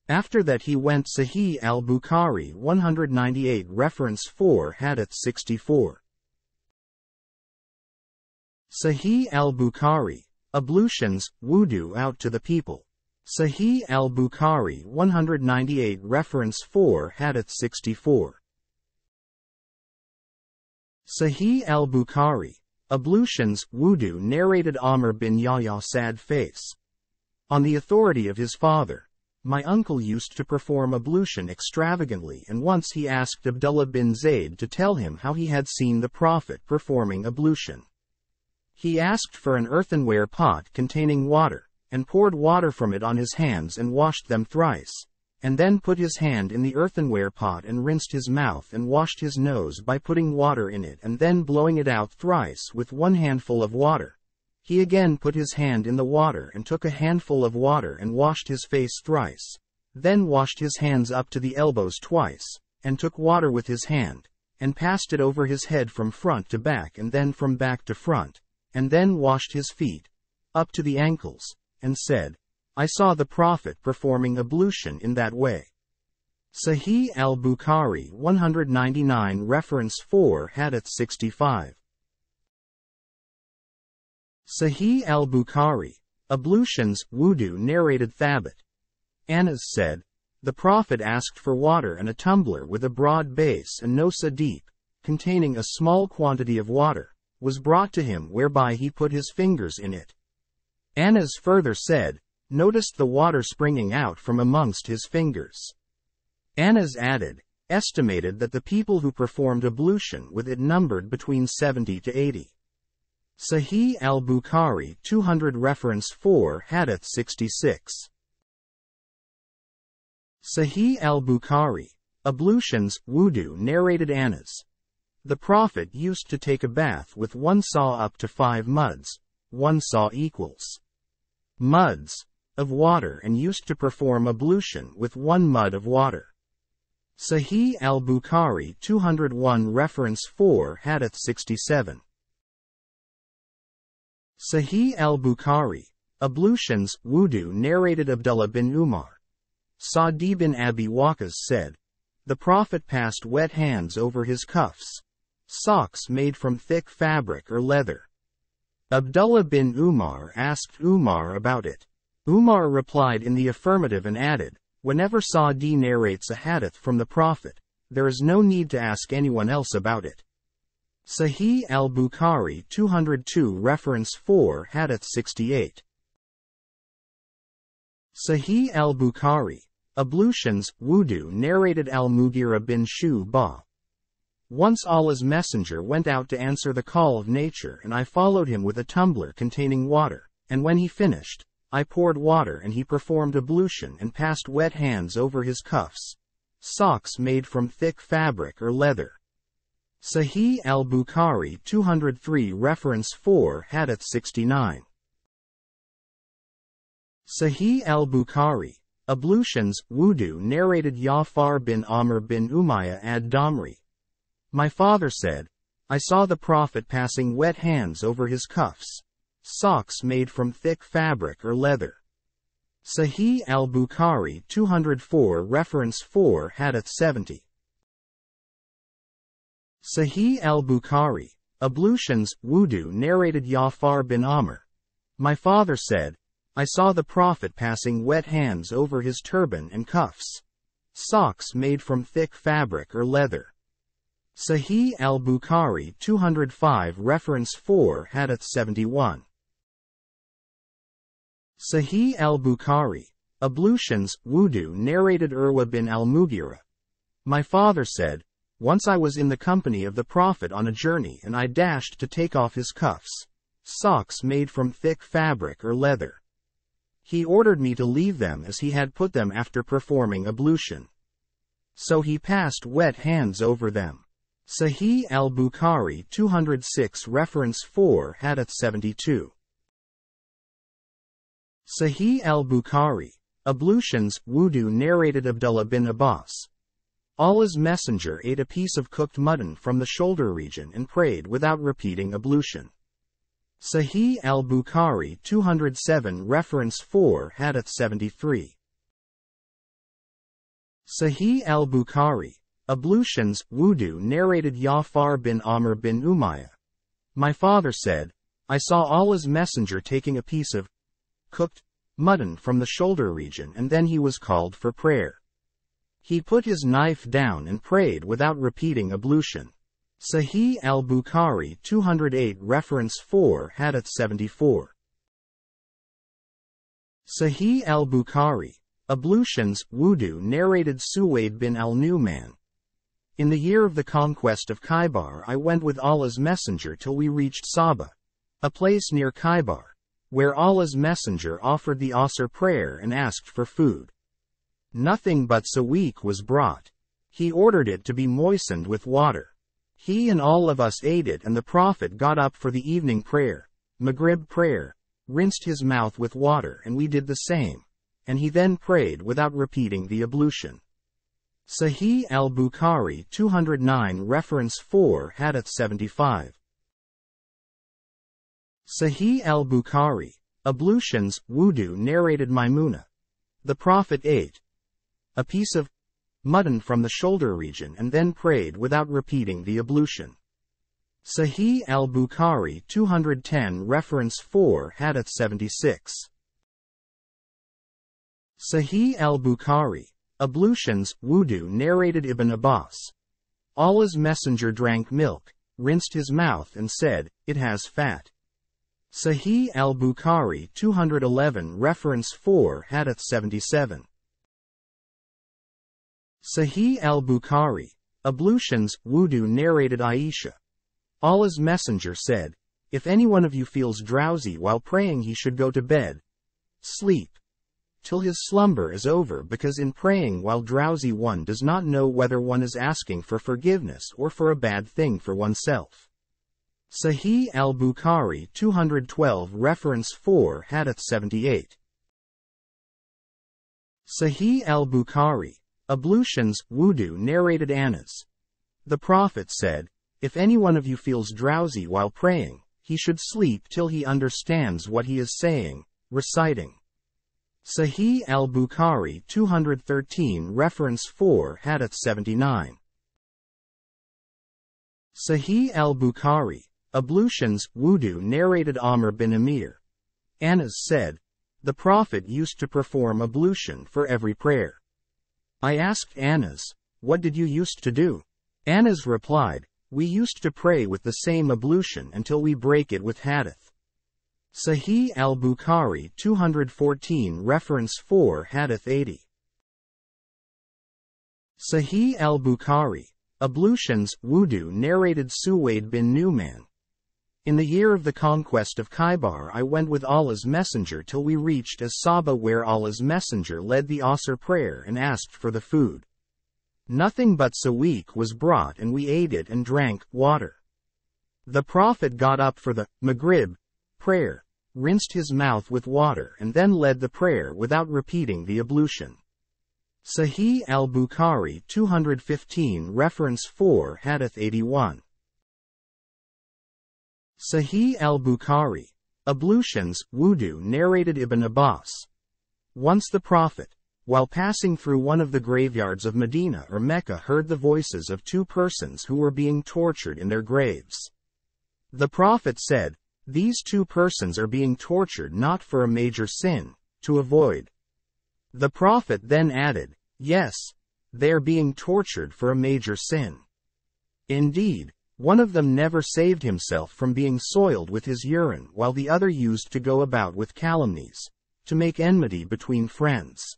After that he went. Sahih al-Bukhari 198 reference 4 Hadith 64. Sahih al-Bukhari, Ablutions, Wudu out to the people. Sahih al-Bukhari 198 reference 4 Hadith 64. Sahih al-Bukhari, Ablutions, Wudu narrated Amr bin Yahya sad face. On the authority of his father, my uncle used to perform ablution extravagantly, and once he asked Abdullah bin Zayd to tell him how he had seen the Prophet performing ablution. He asked for an earthenware pot containing water, and poured water from it on his hands and washed them thrice, and then put his hand in the earthenware pot and rinsed his mouth and washed his nose by putting water in it and then blowing it out thrice with 1 handful of water. He again put his hand in the water and took a handful of water and washed his face thrice, then washed his hands up to the elbows twice, and took water with his hand, and passed it over his head from front to back and then from back to front, and then washed his feet, up to the ankles, and said, I saw the Prophet performing ablution in that way. Sahih al-Bukhari 199 reference 4 Hadith 65. Sahih al-Bukhari, Ablutions, Wudu narrated Thabit. Anas said, The Prophet asked for water, and a tumbler with a broad base and nosa deep, containing a small quantity of water, was brought to him, whereby he put his fingers in it. Anas further said, noticed the water springing out from amongst his fingers. Anas added, estimated that the people who performed ablution with it numbered between 70 to 80. Sahih al-Bukhari 200 reference 4 Hadith 66. Sahih al-Bukhari, Ablutions, Wudu narrated Anas. The Prophet used to take a bath with one saw up to 5 muds, one saw equals muds, of water, and used to perform ablution with 1 mud of water. Sahih al-Bukhari 201 reference 4 Hadith 67. Sahih al-Bukhari, Ablutions, Wudu narrated Abdullah bin Umar. Sa'di bin Abi Waqqas said, the Prophet passed wet hands over his cuffs, socks made from thick fabric or leather. Abdullah bin Umar asked Umar about it. Umar replied in the affirmative and added, whenever Sa'di narrates a hadith from the Prophet, there is no need to ask anyone else about it. Sahih al-Bukhari 202 reference 4 Hadith 68. Sahih al-Bukhari, Ablutions, Wudu narrated al-Mughira bin Shu'bah. Once Allah's Messenger went out to answer the call of nature, and I followed him with a tumbler containing water, and when he finished, I poured water, and he performed ablution and passed wet hands over his cuffs, socks made from thick fabric or leather. Sahih al-Bukhari 203 reference 4 Hadith 69. Sahih al-Bukhari, Ablutions, Wudu narrated Ja'far bin Amr bin Umayyah ad-Damri. My father said, I saw the Prophet passing wet hands over his cuffs, socks made from thick fabric or leather. Sahih al-Bukhari 204 reference 4 Hadith 70. Sahih al-Bukhari, Ablutions, Wudu narrated Ja'far bin Amr. My father said, I saw the Prophet passing wet hands over his turban and cuffs, socks made from thick fabric or leather. Sahih al-Bukhari 205 reference 4 Hadith 71. Sahih al-Bukhari, Ablutions, Wudu narrated Urwa bin al-Mughira. My father said, once I was in the company of the Prophet on a journey, and I dashed to take off his cuffs, socks made from thick fabric or leather. He ordered me to leave them as he had put them after performing ablution. So he passed wet hands over them. Sahih al-Bukhari 206 reference 4 Hadith 72. Sahih al-Bukhari, Ablutions, Wudu narrated Abdullah bin Abbas. Allah's Messenger ate a piece of cooked mutton from the shoulder region and prayed without repeating ablution. Sahih al-Bukhari 207 reference 4 Hadith 73. Sahih al-Bukhari, Ablutions, Wudu narrated Ja'far bin Amr bin Umayyah. My father said, I saw Allah's Messenger taking a piece of cooked mutton from the shoulder region, and then he was called for prayer. He put his knife down and prayed without repeating ablution. Sahih al-Bukhari 208 reference 4 Hadith 74. Sahih al-Bukhari, Ablutions, Wudu narrated Suwaid bin al-Nu'man. In the year of the conquest of Khaybar, I went with Allah's Messenger till we reached Saba, a place near Khaybar, where Allah's Messenger offered the Asr prayer and asked for food. Nothing but sawiq was brought. He ordered it to be moistened with water. He and all of us ate it, and the Prophet got up for the evening prayer, Maghrib prayer, rinsed his mouth with water, and we did the same, and he then prayed without repeating the ablution. Sahih al-Bukhari 209 reference 4 Hadith 75. Sahih al-Bukhari, Ablutions, Wudu narrated Maimuna. The Prophet ate a piece of mutton from the shoulder region and then prayed without repeating the ablution. Sahih al-Bukhari 210 reference 4 Hadith 76. Sahih al-Bukhari, Ablutions, Wudu narrated Ibn Abbas. Allah's Messenger drank milk, rinsed his mouth and said, "It has fat." Sahih al-Bukhari 211 reference 4 Hadith 77. Sahih al-Bukhari. Ablutions, Wudu narrated Aisha. Allah's Messenger said, "If any one of you feels drowsy while praying he should go to bed, sleep, till his slumber is over, because in praying while drowsy one does not know whether one is asking for forgiveness or for a bad thing for oneself." Sahih al-Bukhari 212 reference 4 Hadith 78. Sahih al-Bukhari. Ablutions, Wudu narrated Anas. The Prophet said, "If any one of you feels drowsy while praying, he should sleep till he understands what he is saying, reciting." Sahih al-Bukhari 213 reference 4 Hadith 79. Sahih al-Bukhari. Ablutions, Wudu narrated Amr bin Amir. Anas said, "The Prophet used to perform ablution for every prayer." I asked Anas, "What did you used to do?" Anas replied, "We used to pray with the same ablution until we break it with hadith." Sahih al-Bukhari 214 reference 4 Hadith 80. Sahih al-Bukhari. Ablutions, Wudu narrated Suwaid bin Nu'man. In the year of the conquest of Khaybar I went with Allah's Messenger till we reached As-Saba, where Allah's Messenger led the Asr prayer and asked for the food. Nothing but sawiq was brought and we ate it and drank water. The Prophet got up for the Maghrib prayer, rinsed his mouth with water and then led the prayer without repeating the ablution. Sahih al-Bukhari 215 reference 4 Hadith 81. Sahih al-Bukhari. Ablutions, Wudu narrated Ibn Abbas. Once the Prophet, while passing through one of the graveyards of Medina or Mecca, heard the voices of two persons who were being tortured in their graves. The Prophet said, "These two persons are being tortured not for a major sin, to avoid." The Prophet then added, "Yes, they are being tortured for a major sin. Indeed, one of them never saved himself from being soiled with his urine, while the other used to go about with calumnies, to make enmity between friends."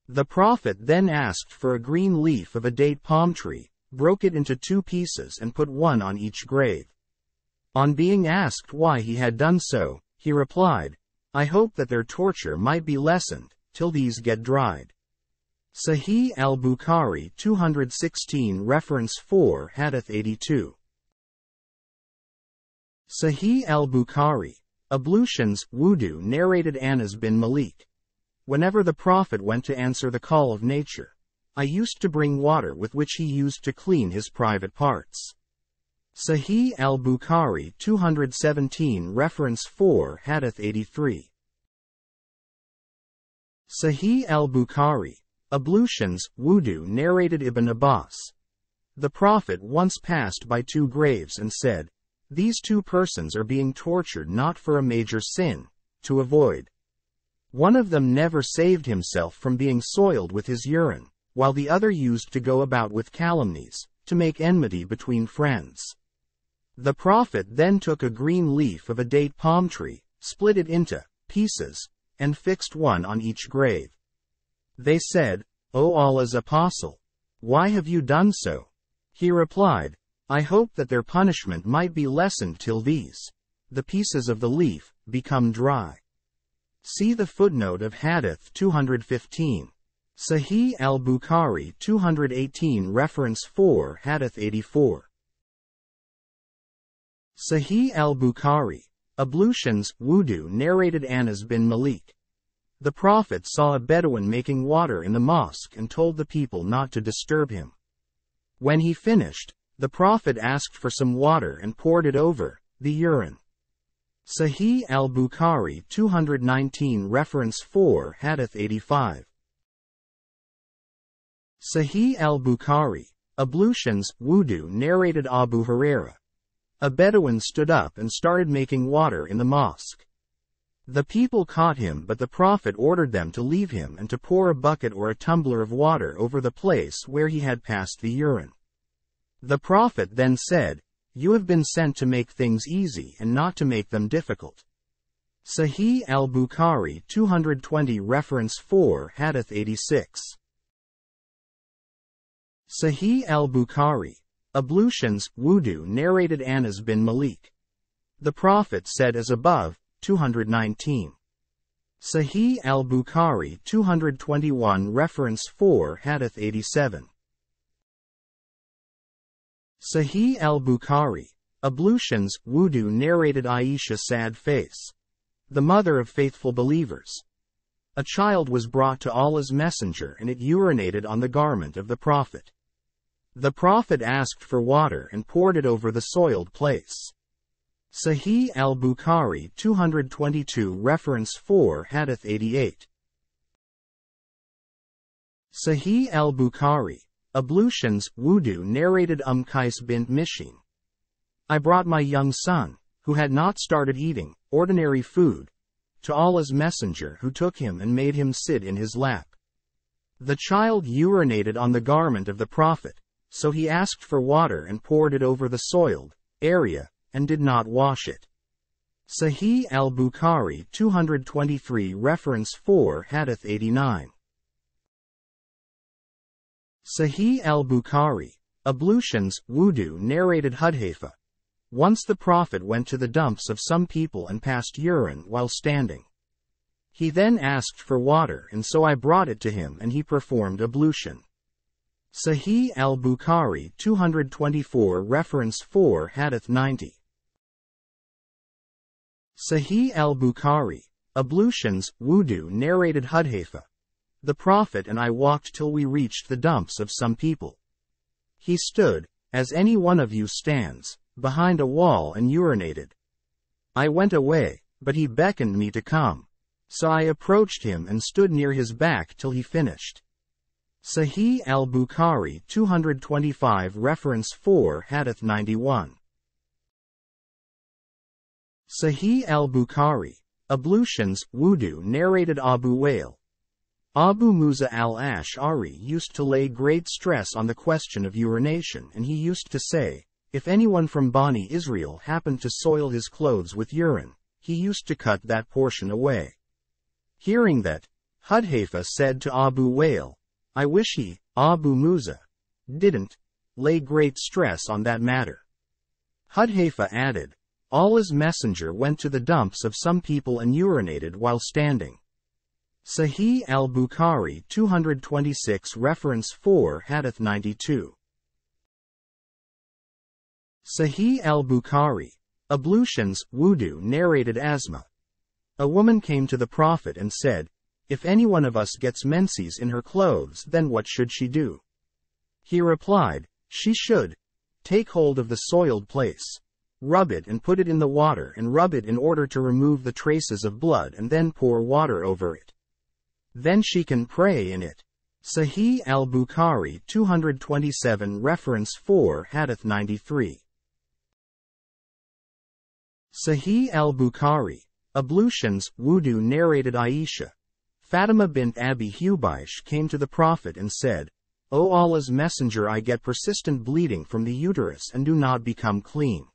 The Prophet then asked for a green leaf of a date palm tree, broke it into two pieces and put one on each grave. On being asked why he had done so, he replied, "I hope that their torture might be lessened, till these get dried." Sahih al-Bukhari 216 reference 4 Hadith 82. Sahih al-Bukhari. Ablutions, Wudu narrated Anas bin Malik. Whenever the Prophet went to answer the call of nature, I used to bring water with which he used to clean his private parts. Sahih al-Bukhari 217 reference 4 Hadith 83. Sahih al-Bukhari. Ablutions, Wudu narrated Ibn Abbas. The Prophet once passed by two graves and said, "These two persons are being tortured not for a major sin, to avoid." One of them never saved himself from being soiled with his urine, while the other used to go about with calumnies, to make enmity between friends. The Prophet then took a green leaf of a date palm tree, split it into pieces, and fixed one on each grave. They said, "O Allah's Apostle, why have you done so?" He replied, "I hope that their punishment might be lessened till these, the pieces of the leaf, become dry." See the footnote of Hadith 215. Sahih al-Bukhari 218 reference 4 Hadith 84. Sahih al-Bukhari. Ablutions, Wudu narrated Anas bin Malik. The Prophet saw a Bedouin making water in the mosque and told the people not to disturb him. When he finished, the Prophet asked for some water and poured it over the urine. Sahih al-Bukhari 219 reference 4 Hadith 85. Sahih al-Bukhari. Ablutions, Wudu narrated Abu Huraira. A Bedouin stood up and started making water in the mosque. The people caught him, but the Prophet ordered them to leave him and to pour a bucket or a tumbler of water over the place where he had passed the urine. The Prophet then said, "You have been sent to make things easy and not to make them difficult." Sahih al-Bukhari 220 Reference 4 Hadith 86. Sahih al-Bukhari, Ablutions, Wudu narrated Anas bin Malik. The Prophet said as above, 219. Sahih al-Bukhari 221 Reference 4 Hadith 87. Sahih al-Bukhari, Ablutions, Wudu narrated Aisha sad face. The mother of faithful believers. A child was brought to Allah's Messenger and it urinated on the garment of the Prophet. The Prophet asked for water and poured it over the soiled place. Sahih al-Bukhari 222 Reference 4 Hadith 88. Sahih al-Bukhari, Ablutions, Wudu narrated Qais bint Mishin. I brought my young son, who had not started eating ordinary food, to Allah's Messenger, who took him and made him sit in his lap. The child urinated on the garment of the Prophet, so he asked for water and poured it over the soiled area, and did not wash it. Sahih al-Bukhari 223 Reference 4 Hadith 89. Sahih al-Bukhari, Ablutions, Wudu narrated Hadiths. Once the Prophet went to the dumps of some people and passed urine while standing. He then asked for water, and so I brought it to him and he performed ablution. Sahih al-Bukhari 224 Reference 4 Hadith 90. Sahih al-Bukhari, Ablutions, Wudu narrated Hadiths. The Prophet and I walked till we reached the dumps of some people. He stood, as any one of you stands, behind a wall and urinated. I went away, but he beckoned me to come. So I approached him and stood near his back till he finished. Sahih al-Bukhari 225 Reference 4 Hadith 91. Sahih al-Bukhari, Ablutions, Wudu narrated Abu Wail. Abu Musa al-Ash'ari used to lay great stress on the question of urination, and he used to say, if anyone from Bani Israel happened to soil his clothes with urine, he used to cut that portion away. Hearing that, Hadiths said to Abu Wail, I wish he, Abu Musa, didn't lay great stress on that matter. Hadiths added, Allah's Messenger went to the dumps of some people and urinated while standing. Sahih al-Bukhari 226 Reference 4 Hadith 92. Sahih al-Bukhari, Ablutions, Wudu narrated Asma. A woman came to the Prophet and said, if any one of us gets menses in her clothes, then what should she do? He replied, she should take hold of the soiled place, rub it and put it in the water and rub it in order to remove the traces of blood and then pour water over it. Then she can pray in it. Sahih al-Bukhari 227 Reference 4 Hadith 93. Sahih al-Bukhari, Ablutions, Wudu narrated Aisha. Fatima bint Abi Hubaysh came to the Prophet and said, O Allah's Messenger, I get persistent bleeding from the uterus and do not become clean.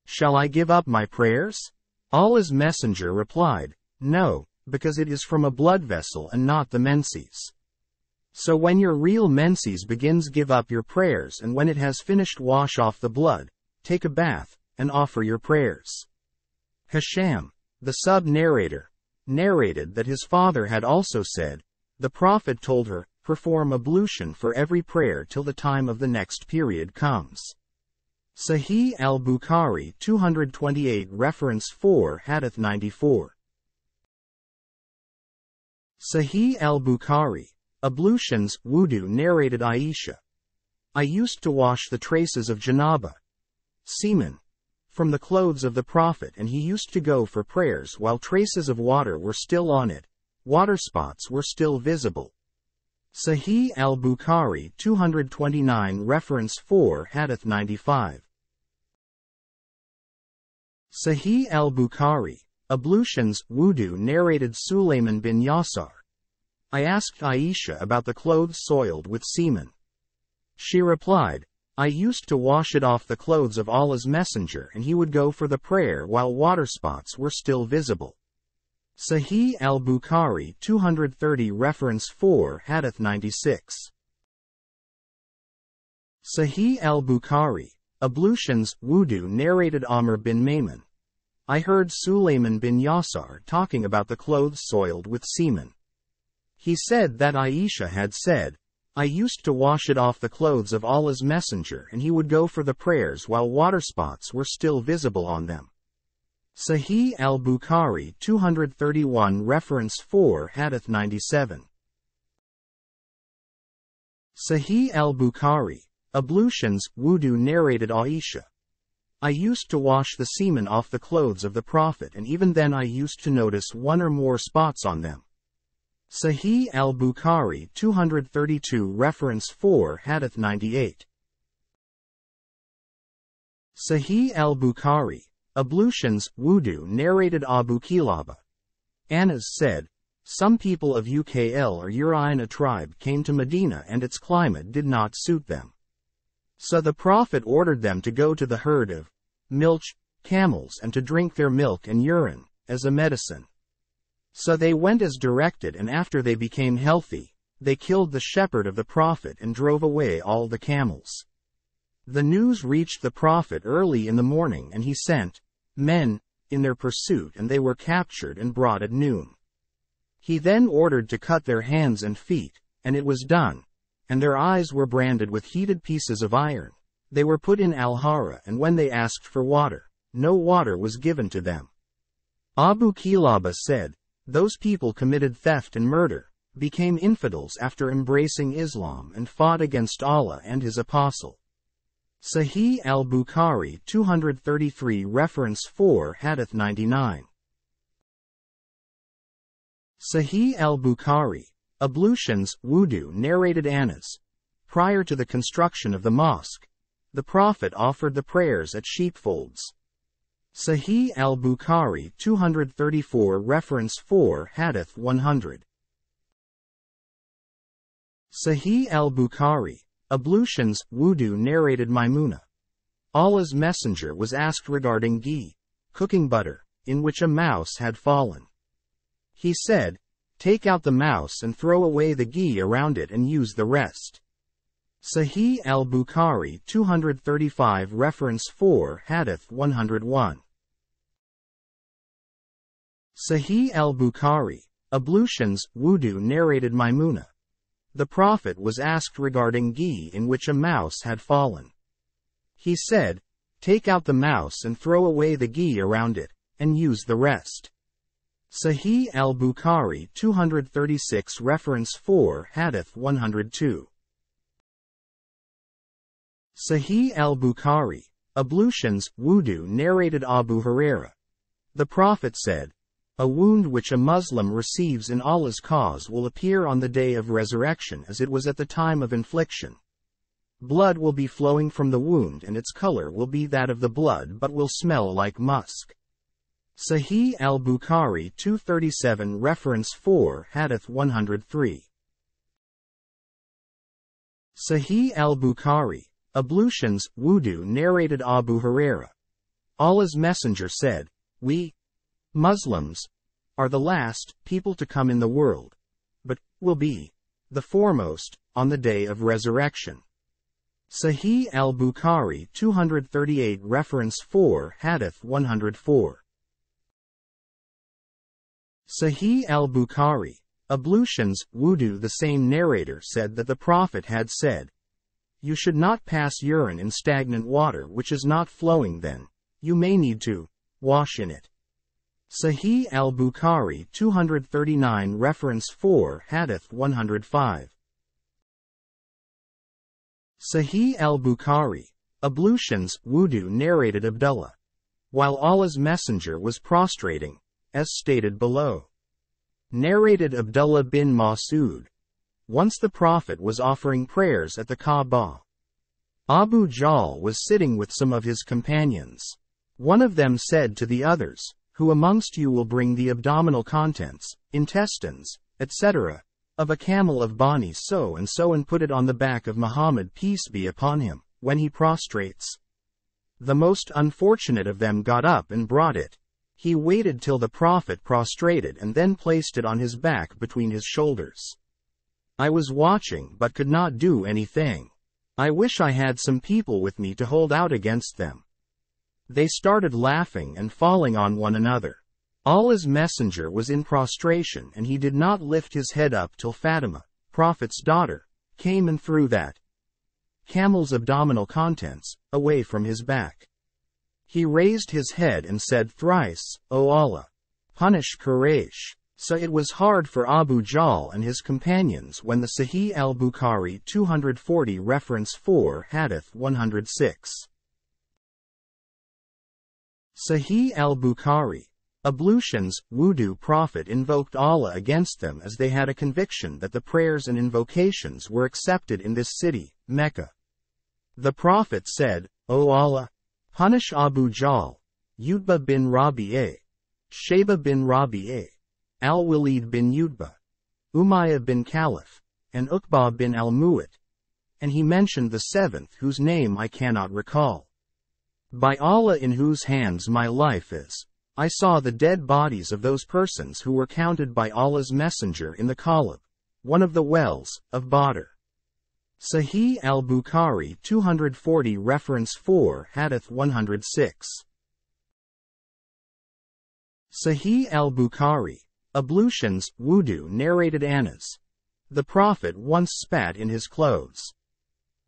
Shall I give up my prayers? Allah's Messenger replied, no, because it is from a blood vessel and not the menses. So when your real menses begins, give up your prayers, and when it has finished, wash off the blood, take a bath, and offer your prayers. Hisham, the sub-narrator, narrated that his father had also said, the Prophet told her, perform ablution for every prayer till the time of the next period comes. Sahih al-Bukhari 228 Reference 4 Hadith 94. Sahih al-Bukhari, Ablutions, Wudu narrated Aisha. I used to wash the traces of janaba, semen, from the clothes of the Prophet, and he used to go for prayers while traces of water were still on it, water spots were still visible. Sahih al-Bukhari 229 Reference 4 Hadith 95. Sahih al-Bukhari, Ablutions, Wudu narrated Sulayman bin Yasar. I asked Aisha about the clothes soiled with semen. She replied, I used to wash it off the clothes of Allah's Messenger and he would go for the prayer while water spots were still visible. Sahih al-Bukhari 230 Reference 4 Hadith 96. Sahih al-Bukhari, Ablutions, Wudu narrated Amr bin Maymun. I heard Sulayman bin Yasar talking about the clothes soiled with semen. He said that Aisha had said, I used to wash it off the clothes of Allah's Messenger and he would go for the prayers while water spots were still visible on them. Sahih al-Bukhari 231 Reference 4 Hadith 97. Sahih al-Bukhari, Ablutions, Wudu narrated Aisha. I used to wash the semen off the clothes of the Prophet and even then I used to notice one or more spots on them. Sahih al-Bukhari 232 Reference 4 Hadith 98. Sahih al-Bukhari, Ablutions, Wudu narrated Abu Kilaba. Anas said, some people of Ukl or Uraina tribe came to Medina and its climate did not suit them. So the Prophet ordered them to go to the herd of milch camels and to drink their milk and urine, as a medicine. So they went as directed and after they became healthy, they killed the shepherd of the Prophet and drove away all the camels. The news reached the Prophet early in the morning and he sent men in their pursuit and they were captured and brought at noon. He then ordered to cut their hands and feet, and it was done, and their eyes were branded with heated pieces of iron. They were put in al-Hara and when they asked for water, no water was given to them. Abu Kilaba said, those people committed theft and murder, became infidels after embracing Islam and fought against Allah and His Apostle. Sahih al-Bukhari 233 Reference 4 Hadith 99. Sahih al-Bukhari, Ablutions, Wudu narrated Anas. Prior to the construction of the mosque, the Prophet offered the prayers at sheepfolds. Sahih al-Bukhari 234 Reference 4 Hadith 100. Sahih al-Bukhari, Ablutions, Wudu narrated Maimuna. Allah's Messenger was asked regarding ghee, cooking butter, in which a mouse had fallen. He said, take out the mouse and throw away the ghee around it and use the rest. Sahih al-Bukhari 235 Reference 4 Hadith 101. Sahih al-Bukhari, Ablutions, Wudu narrated Maimuna. The Prophet was asked regarding ghee in which a mouse had fallen. He said, take out the mouse and throw away the ghee around it, and use the rest. Sahih al-Bukhari 236 Reference 4 Hadith 102. Sahih al-Bukhari, Ablutions, Wudu narrated Abu Huraira. The Prophet said, a wound which a Muslim receives in Allah's cause will appear on the day of resurrection as it was at the time of infliction. Blood will be flowing from the wound and its color will be that of the blood but will smell like musk. Sahih al-Bukhari 237 Reference 4 Hadith 103. Sahih al-Bukhari, Ablutions, Wudu narrated Abu Huraira. Allah's Messenger said, we, Muslims, are the last people to come in the world, but will be the foremost on the day of resurrection. Sahih al-Bukhari 238 Reference 4 Hadith 104. Sahih al-Bukhari, Ablutions, Wudu. The same narrator said that the Prophet had said, you should not pass urine in stagnant water which is not flowing, then you may need to wash in it. Sahih al-Bukhari 239 Reference 4 Hadith 105. Sahih al-Bukhari, Ablutions, Wudu narrated Abdullah. While Allah's Messenger was prostrating, as stated below. Narrated Abdullah bin Mas'ud. Once the Prophet was offering prayers at the Kaaba. Abu Jahl was sitting with some of his companions. One of them said to the others, Who amongst you will bring the abdominal contents, intestines, etc., of a camel of Bani so and put it on the back of Muhammad peace be upon him, when he prostrates? The most unfortunate of them got up and brought it. He waited till the Prophet prostrated and then placed it on his back between his shoulders. I was watching but could not do anything. I wish I had some people with me to hold out against them. They started laughing and falling on one another. Allah's messenger was in prostration and he did not lift his head up till Fatima, Prophet's daughter, came and threw that camel's abdominal contents away from his back. He raised his head and said thrice, O Allah, punish Quraysh. So it was hard for Abu Jahl and his companions when the Sahih al-Bukhari 240 reference 4 Hadith 106. Sahih al-Bukhari. Ablutions, Wudu. Prophet invoked Allah against them as they had a conviction that the prayers and invocations were accepted in this city, Mecca. The Prophet said, O Allah, punish Abu Jahl, Utbah bin Rabi'ah, Shayba bin Rabi'ah, Al-Walid bin Utbah, Umayyah bin Khalaf, and Uqbah bin al-Mu'at. And he mentioned the seventh whose name I cannot recall. By Allah in whose hands my life is, I saw the dead bodies of those persons who were counted by Allah's messenger in the Qalab, one of the wells, of Badr. Sahih al-Bukhari 240 reference 4 Hadith 106. Sahih al-Bukhari. Ablutions, Wudu. Narrated Anas. The Prophet once spat in his clothes.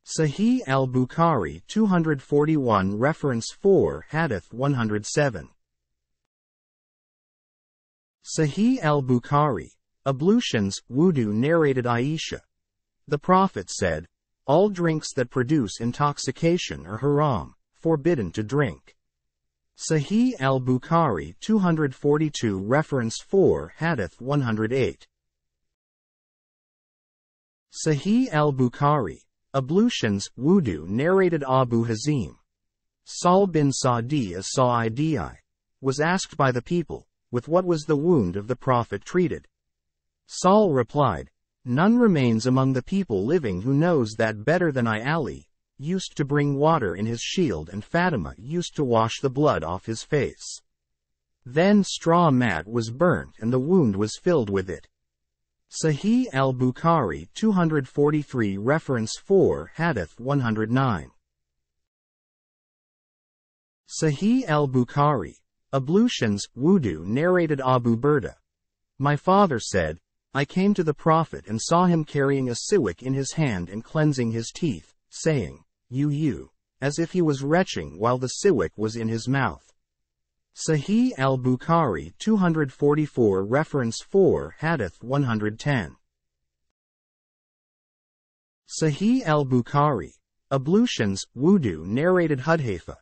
Sahih al-Bukhari 241 reference 4 Hadith 107. Sahih al-Bukhari. Ablutions, Wudu. Narrated Aisha. The Prophet said, all drinks that produce intoxication are haram, forbidden to drink. Sahih al-Bukhari 242 reference 4 Hadith 108. Sahih al-Bukhari. Ablutions, Wudu. Narrated Abu Hazim. Sahl bin Sa'di as-Sa'idi was asked by the people, with what was the wound of the Prophet treated? Sahl replied, none remains among the people living who knows that better than I. Ali used to bring water in his shield and Fatima used to wash the blood off his face. Then straw mat was burnt and the wound was filled with it. Sahih al-Bukhari 243 reference 4 Hadith 109. Sahih al-Bukhari. Ablutions, Wudu. Narrated Abu Burda. My father said, I came to the Prophet and saw him carrying a siwak in his hand and cleansing his teeth, saying, you, as if he was retching while the siwak was in his mouth. Sahih al-Bukhari 244 reference 4 Hadith 110. Sahih al-Bukhari. Ablutions, Wudu. Narrated Hudhayfa.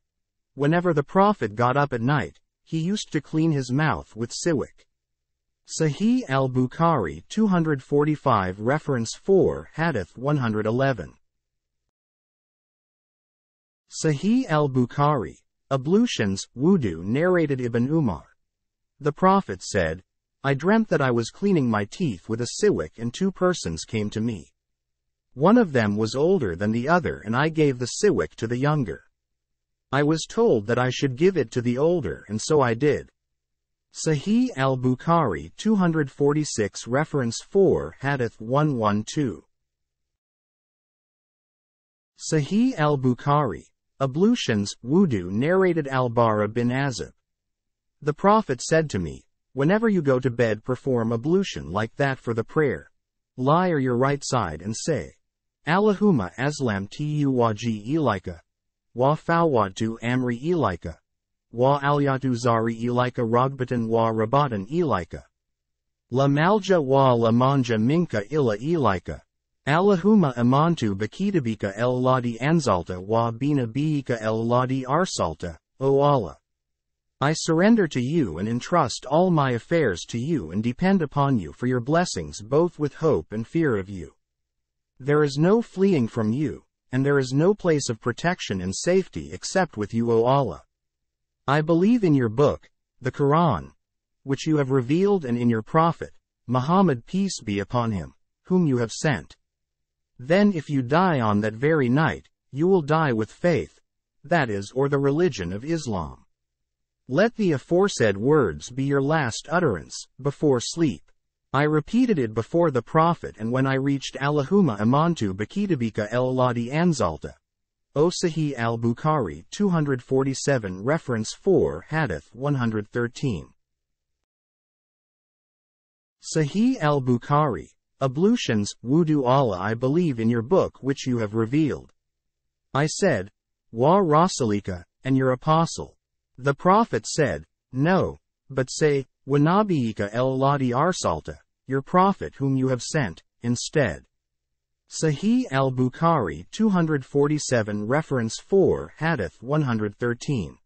Whenever the Prophet got up at night, he used to clean his mouth with siwak. Sahih al-Bukhari 245 reference 4 Hadith 111. Sahih al-Bukhari. Ablutions, Wudu. Narrated Ibn Umar. The Prophet said, I dreamt that I was cleaning my teeth with a siwak and two persons came to me. One of them was older than the other and I gave the siwak to the younger. I was told that I should give it to the older and so I did. Sahih al-Bukhari 246 reference 4 Hadith 112. Sahih al-Bukhari. Ablutions, Wudu. Narrated Al-Bara bin Azib. The Prophet said to me, whenever you go to bed perform ablution like that for the prayer. Lie on your right side and say, Allahumma aslam tu waji ilaika. Wa fawwatu amri ilaika. Wa alyatu zari ilaika ragbatan wa rabatan ilaika. La malja wa la manja minka illa ilaika. Allahumma amantu bakitabika el ladi anzalta wa bina biika el ladi arsalta, O Allah. I surrender to you and entrust all my affairs to you and depend upon you for your blessings both with hope and fear of you. There is no fleeing from you, and there is no place of protection and safety except with you, O Allah. I believe in your book, the Quran, which you have revealed, and in your Prophet, Muhammad peace be upon him, whom you have sent. Then if you die on that very night, you will die with faith, that is, or the religion of Islam. Let the aforesaid words be your last utterance, before sleep. I repeated it before the Prophet, and when I reached Allahumma amantu bikitabika el-ladi anzalta. O Sahih al-Bukhari 247 Reference 4 Hadith 113. Sahih al-Bukhari. Ablutions, Wudu. Allah, I believe in your book which you have revealed. I said, Wa Rasulika, and your apostle. The Prophet said, No, but say, Wa Nabiyika el-ladi arsalta, your Prophet whom you have sent, instead. Sahih al-Bukhari 247 Reference 4 Hadith 113.